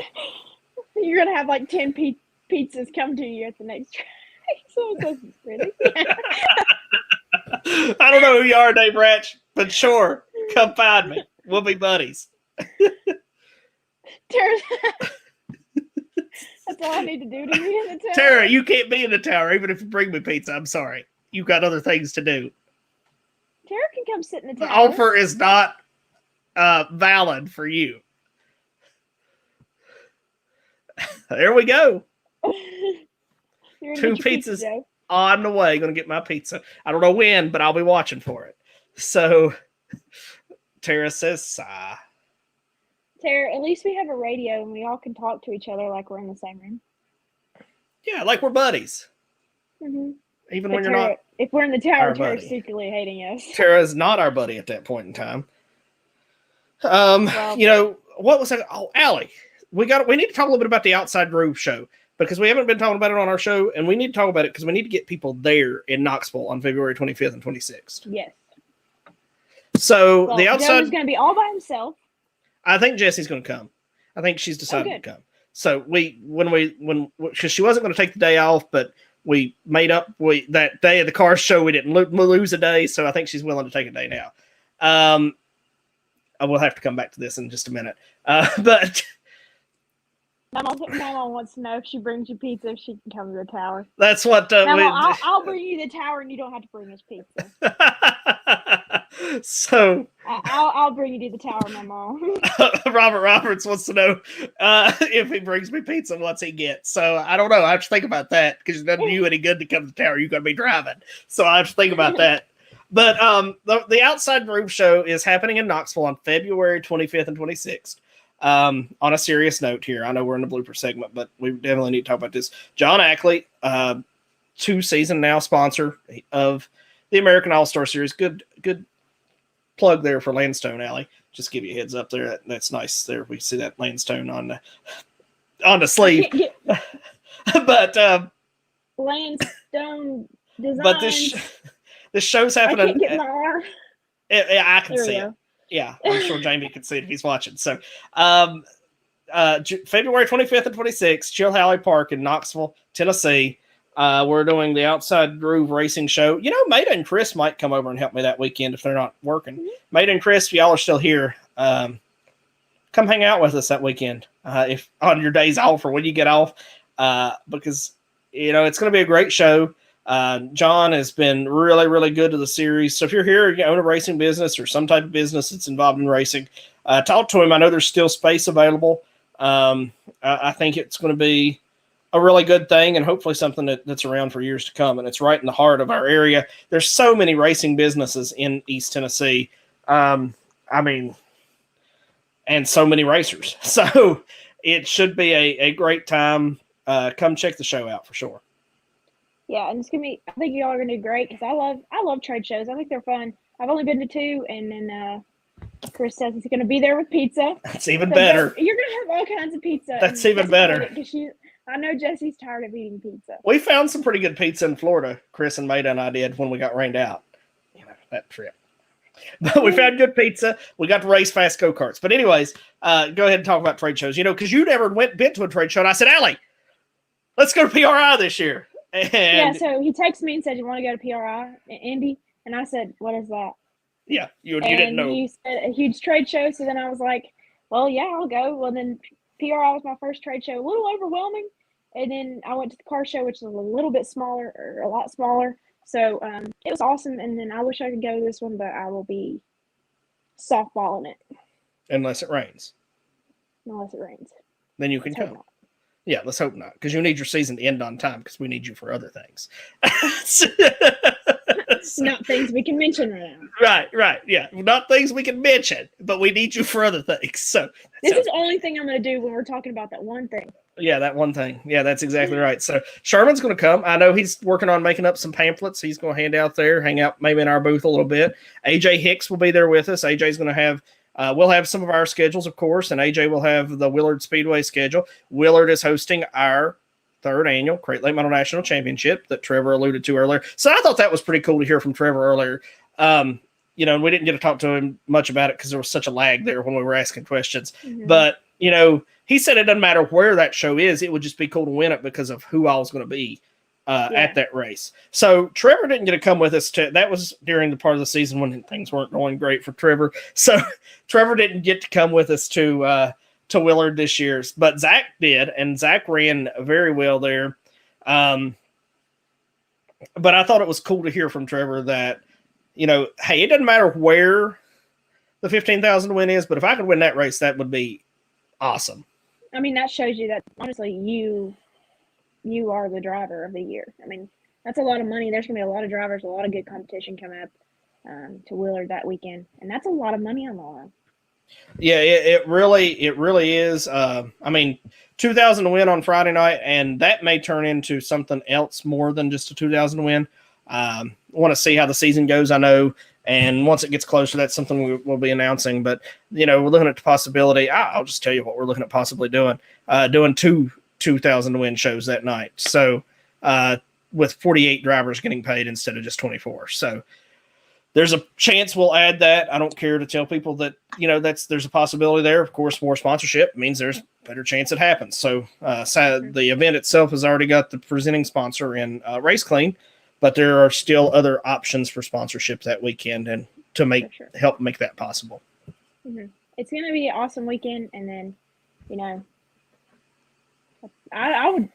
You're going to have like 10 pizzas come to you at the next race. So this is pretty. I don't know who you are, Dave Ratch, but sure, come find me. We'll be buddies. Tara, that's all I need to do to be in the tower. Tara, you can't be in the tower even if you bring me pizza. I'm sorry. You've got other things to do. Tara can come sit in the The tower. offer is not valid for you. There we go. You're 2 pizzas on the way. Going to get my pizza. I don't know when, but I'll be watching for it. So, Tara says, sigh. Tara, at least we have a radio and we all can talk to each other like we're in the same room. Yeah, like we're buddies. Mm-hmm. Even But when Tara, you're not. if we're in the tower, our Tara's buddy. secretly hating us. Tara's not our buddy at that point in time. Well, you know, what was that? Oh, Allie, we need to talk a little bit about the Outside Groove show because we haven't been talking about it on our show, and we need to talk about it because we need to get people there in Knoxville on February 25th and 26th. yes. So Well, the Outside, Joe's going to be all by himself. I think Jesse's going to come. I think she's decided good. to come. So because she wasn't going to take the day off, but we made up. That day of the car show, we didn't lose a day, so I think she's willing to take a day now. I will have to come back to this in just a minute. But My mom wants to know if she brings you pizza, if she can come to the tower. that's what. I'll bring you the tower, and you don't have to bring us pizza. So I'll bring you to the tower, my mom. Robert Roberts wants to know if he brings me pizza, what's he get? So I don't know. I have to think about that because it doesn't do you any good to come to the tower. You're going to be driving, so I have to think about that. But the Outside Groove show is happening in Knoxville on February 25th and 26th. On a serious note here, I know we're in the blooper segment, but we definitely need to talk about this. John Ackley, 2-season now sponsor of the American All-Star Series. Good plug there for Landstone, Alley. Just give you a heads up there. That's nice. There we see that Landstone on the sleeve. But Landstone design. But this show's happening. I can't get my arm. I can There we see it. go. Yeah, I'm sure Jamie can see it if he's watching. So, February 25th and 26th, Chill Halley Park in Knoxville, Tennessee. We're doing the Outside Groove Racing Show. You know, Maida and Chris might come over and help me that weekend if they're not working. Mm-hmm. Maida and Chris, if y'all are still here, come hang out with us that weekend. If on your days off or when you get off, because you know it's going to be a great show. John has been really, really good to the series. So if you're here, you own a racing business or some type of business that's involved in racing, talk to him. I know there's still space available. I think it's going to be a really good thing and hopefully something that's around for years to come. And it's right in the heart of our area. There's so many racing businesses in East Tennessee. And so many racers. So it should be a great time. Come check the show out for sure. Yeah, and it's gonna be. I think y'all are gonna do great because I love trade shows. I think they're fun. I've only been to 2, and then Chris says he's gonna be there with pizza. That's even So better. you're gonna have all kinds of pizza. That's even better. Because I know Jesse's tired of eating pizza. We found some pretty good pizza in Florida. Chris and Maida and I did when we got rained out. That trip. But we found good pizza. We got to race fast go-karts. But anyways, go ahead and talk about trade shows. Because you never been to a trade show. And I said, Allie, let's go to PRI this year. And yeah, so he texted me and said, you want to go to PRI in Indy? And I said, what is that? Yeah, you didn't know. He said a huge trade show. So then I was like, well, yeah, I'll go. Well, then PRI was my first trade show. A little overwhelming. And then I went to the car show, which was a little bit smaller, or a lot smaller. So it was awesome. And then I wish I could go to this one, but I will be softballing it. Unless it rains. Unless it rains. Then you can come. Yeah, let's hope not, because you need your season to end on time, because we need you for other things. Not things we can mention right now. Right, yeah. Not things we can mention, but we need you for other things. So this is the only thing I'm going to do when we're talking about that one thing. Yeah, that one thing. Yeah, that's exactly right. So Sherman's going to come. I know he's working on making up some pamphlets. He's going to hand out there, hang out maybe in our booth a little bit. AJ Hicks will be there with us. AJ's going to have we'll have some of our schedules, of course, and AJ will have the Willard Speedway schedule. Willard is hosting our 3rd annual Crate Late Model National Championship that Trevor alluded to earlier. So I thought that was pretty cool to hear from Trevor earlier. And we didn't get to talk to him much about it because there was such a lag there when we were asking questions. Mm-hmm. But, he said it doesn't matter where that show is. It would just be cool to win it because of who I was going to be at that race. So Trevor didn't get to come with us. That was during the part of the season when things weren't going great for Trevor. So Trevor didn't get to come with us to Willard this year, but Zach did, and Zach ran very well there. But I thought it was cool to hear from Trevor that, hey, it doesn't matter where the 15,000 win is, but if I could win that race, that would be awesome. I mean, that shows you that honestly you are the driver of the year. I mean, that's a lot of money. There's going to be a lot of drivers, a lot of good competition coming up to Willard that weekend, and that's a lot of money on the line. Yeah, it really is. 2,000 to win on Friday night, and that may turn into something else more than just a 2,000 win. Want to see how the season goes, I know, and once it gets closer, that's something we'll be announcing. But we're looking at the possibility. I'll just tell you what we're looking at possibly doing. Doing 2,000 to win shows that night. So with 48 drivers getting paid instead of just 24. So there's a chance we'll add that. I don't care to tell people that, there's a possibility there. Of course, more sponsorship means there's a better chance it happens. So the event itself has already got the presenting sponsor in Race Clean, but there are still other options for sponsorship that weekend and to help make that possible. Mm-hmm. It's going to be an awesome weekend. And then, I would,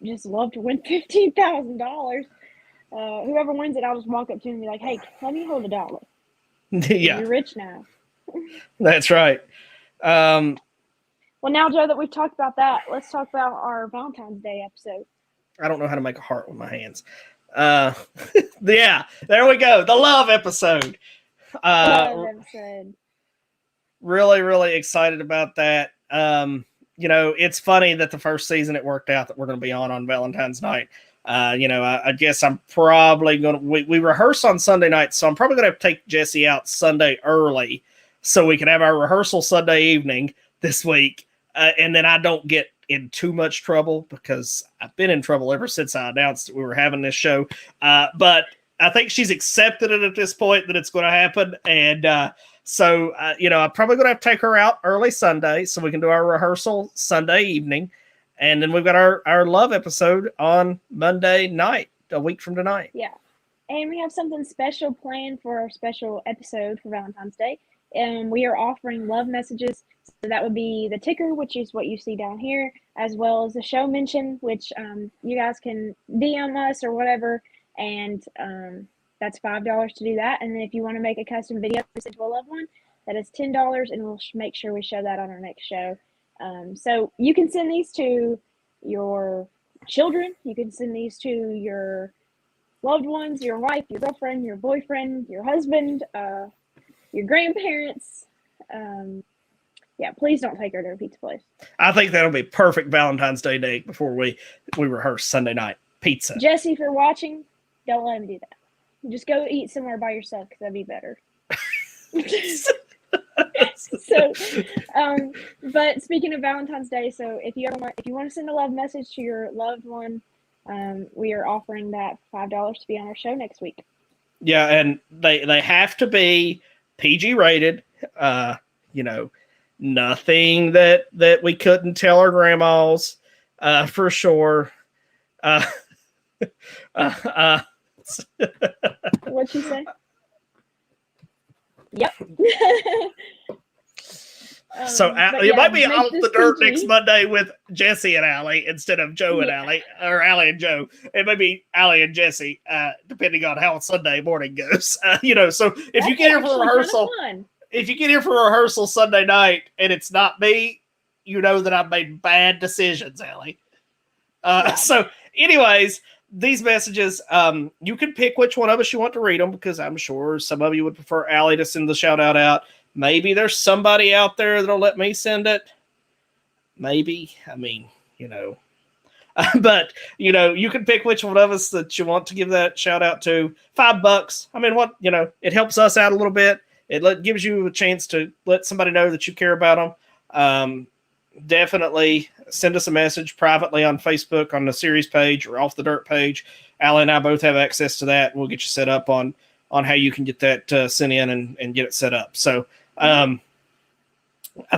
just love to win $15,000. Whoever wins it, I'll just walk up to him and be like, hey, let me hold $1. Yeah. You're rich now. That's right. Well, now, Joe, that we've talked about that, let's talk about our Valentine's Day episode. I don't know how to make a heart with my hands. Yeah, there we go. The love episode. Really, really excited about that. It's funny that the first season it worked out that we're going to be on Valentine's night. I guess I'm probably going to, we rehearse on Sunday night, so I'm probably going to have to take Jesse out Sunday early so we can have our rehearsal Sunday evening this week. And then I don't get in too much trouble because I've been in trouble ever since I announced that we were having this show. But I think she's accepted it at this point that it's going to happen. And so I'm probably going to have to take her out early Sunday so we can do our rehearsal Sunday evening. And then we've got our love episode on Monday night, a week from tonight. Yeah. And we have something special planned for our special episode for Valentine's Day. And we are offering love messages. So that would be the ticker, which is what you see down here, as well as the show mention, which you guys can DM us or whatever. And that's $5 to do that. And then if you want to make a custom video to send to a loved one, that is $10. And we'll make sure we show that on our next show. So you can send these to your children. You can send these to your loved ones, your wife, your girlfriend, your boyfriend, your husband, your grandparents. Yeah, please don't take her to a pizza place. I think that'll be perfect Valentine's Day before we rehearse Sunday night. pizza. Jesse, if you're watching, don't let him do that. Just go eat somewhere by yourself because that'd be better. So, but speaking of Valentine's Day, so if you want to send a love message to your loved one, we are offering that $5 to be on our show next week. Yeah, and they have to be PG rated. Nothing that we couldn't tell our grandmas, for sure. What'd she say? Yep. So it might be Off the Dirt next Monday with Jesse and Allie instead of Joe and Allie, or Allie and Joe. It may be Allie and Jesse, depending on how Sunday morning goes. So if you get here for rehearsal, Sunday night and it's not me, you know that I've made bad decisions, Allie. So, anyways, these messages, you can pick which one of us you want to read them, because I'm sure some of you would prefer Allie to send the shout out. Maybe there's somebody out there that'll let me send it. Maybe. But, you can pick which one of us that you want to give that shout out to. $5. It helps us out a little bit. It gives you a chance to let somebody know that you care about them. Definitely send us a message privately on Facebook on the series page or Off the Dirt page. Allie and I both have access to that. We'll get you set up on how you can get that sent in and get it set up. So I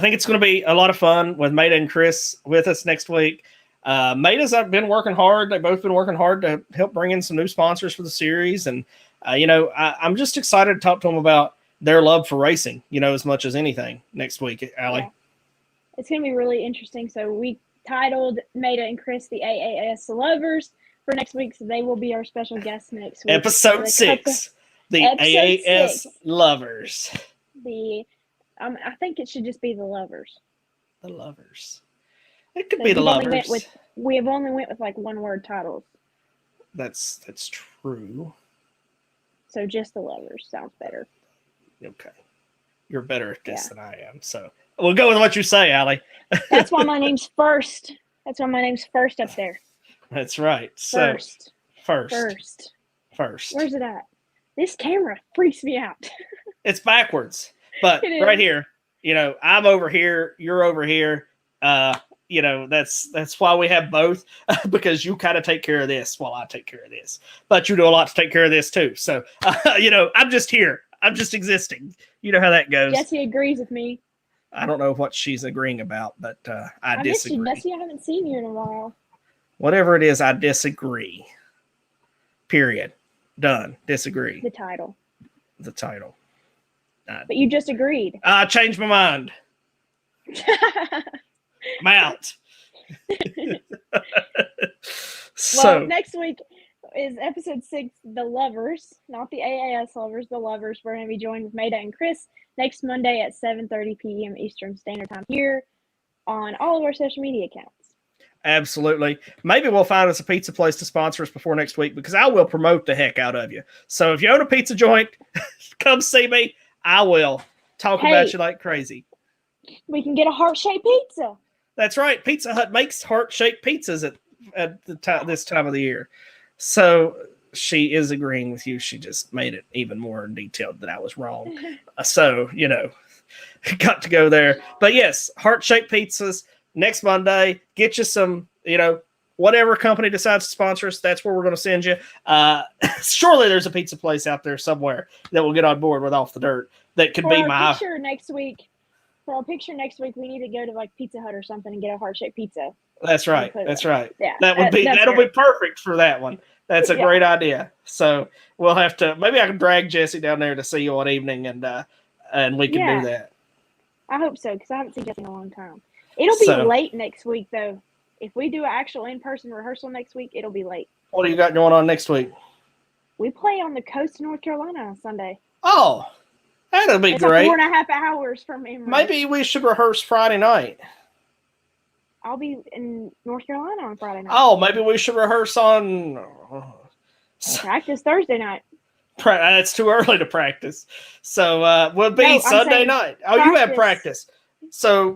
think it's going to be a lot of fun with Maida and Chris with us next week. Maida's been working hard. They've both been working hard to help bring in some new sponsors for the series. And, I'm just excited to talk to them about their love for racing, as much as anything next week, Allie. Yeah. It's going to be really interesting. So we titled Maida and Chris the AAS Lovers for next week, so they will be our special guests next week. Episode 6, the AAS Lovers. I think it should just be the Lovers. The Lovers. It could be the Lovers. We have only went with like one-word titles. That's true. So just the Lovers sounds better. Okay. You're better at this than I am, so we'll go with what you say, Allie. That's why my name's first. That's why my name's first up there. That's right. First. Where's it at? This camera freaks me out. It's backwards, but right here. I'm over here. You're over here. That's why we have both, because you kind of take care of this while I take care of this. But you do a lot to take care of this too. So, I'm just here. I'm just existing. You know how that goes. Jesse agrees with me. I don't know what she's agreeing about, but I disagree. Miss you, Jesse. I haven't seen you in a while. Whatever it is, I disagree. Period. Done. Disagree. The title. But you just agreed. I changed my mind. I'm out. Well, next week is episode 6, The Lovers, not the AAS Lovers, The Lovers. We're going to be joined with Maida and Chris next Monday at 7:30 p.m. Eastern Standard Time here on all of our social media accounts. Absolutely. Maybe we'll find us a pizza place to sponsor us before next week, because I will promote the heck out of you. So if you own a pizza joint, come see me. I will talk about you like crazy. We can get a heart-shaped pizza. That's right. Pizza Hut makes heart-shaped pizzas at this time of the year. So she is agreeing with you. She just made it even more detailed that I was wrong. So, got to go there. But yes, heart-shaped pizzas next Monday. Get you some, whatever company decides to sponsor us, that's where we're going to send you. Surely there's a pizza place out there somewhere that will get on board with Off the Dirt that could be my picture next week. For our picture next week, we need to go to like Pizza Hut or something and get a heart-shaped pizza. That's right. That's right. Yeah, that'll be perfect for that one. That's a great idea. So we'll have to, maybe I can drag Jesse down there to see you one evening and we can do that. I hope so, because I haven't seen Jesse in a long time. It'll be late next week though. If we do an actual in-person rehearsal next week, it'll be late. What do you got going on next week? We play on the coast of North Carolina on Sunday. Oh, that'll be great. Like 4.5 hours from Emory. Maybe we should rehearse Friday night. I'll be in North Carolina on Friday night. Oh, maybe we should rehearse on practice Thursday night. It's too early to practice. So we'll be Sunday night. Oh, you have practice. So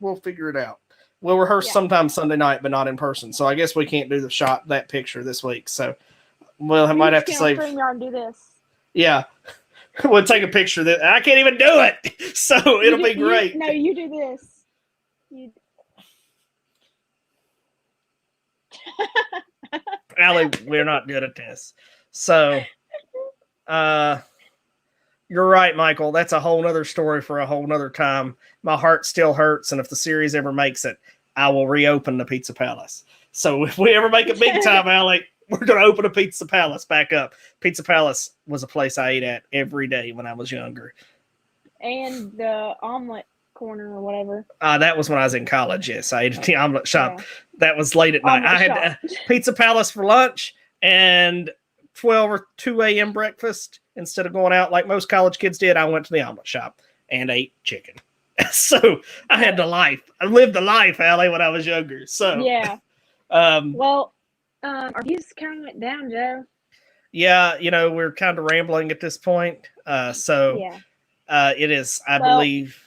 we'll figure it out. We'll rehearse Yeah. sometime Sunday night, but not in person. So I guess we can't do that picture this week. So I We might have just to get on save. StreamYard and do this. Yeah, we'll take a picture that I can't even do it. So it'll be great. No, you do this. You. Allie, we're not good at this. So, you're right, Michael. That's a whole nother story for a whole nother time. My heart still hurts, and if the series ever makes it, I will reopen the Pizza Palace. So if we ever make it big time, Allie, we're going to open a Pizza Palace back up. Pizza Palace was a place I ate at every day when I was younger. And the omelet corner or whatever. That was when I was in college, yes. I ate at the omelet shop. Yeah. That was late at night. Omelet I had Pizza Palace for lunch and 12 or 2 a.m. breakfast. Instead of going out like most college kids did, I went to the omelet shop and ate chicken. So I had the life. I lived the life, Allie, when I was younger. So yeah. Well, our views kind of went down, Joe. Yeah, we're kind of rambling at this point. Yeah. It is, I believe,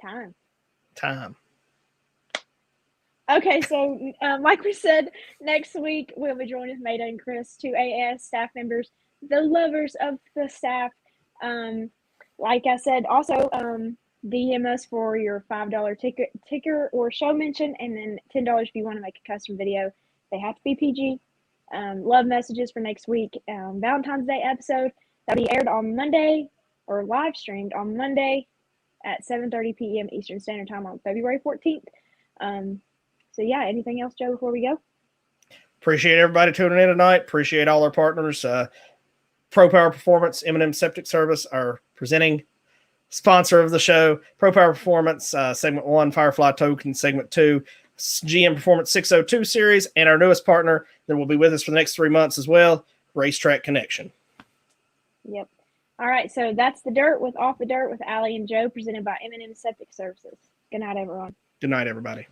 time. Okay, so like we said, next week we'll be joined with Maida and Chris, 2AS staff members, the lovers of the staff. Like I said, also DM us for your $5 ticker or show mention, and then $10 if you want to make a custom video. They have to be PG. Love messages for next week. Valentine's Day episode that'll be aired on Monday or live streamed on Monday at 7:30 p.m. Eastern Standard Time on February 14th. So yeah, anything else, Joe, before we go? Appreciate everybody tuning in tonight. Appreciate all our partners. Pro Power Performance, M&M Septic Service, our presenting sponsor of the show. Pro Power Performance, Segment 1, Firefly Token, Segment 2, GM Performance 602 Series, and our newest partner that will be with us for the next 3 months as well, Racetrack Connection. Yep. All right, so that's The Dirt with Off the Dirt with Allie and Joe, presented by M&M Septic Services. Good night, everyone. Good night, everybody.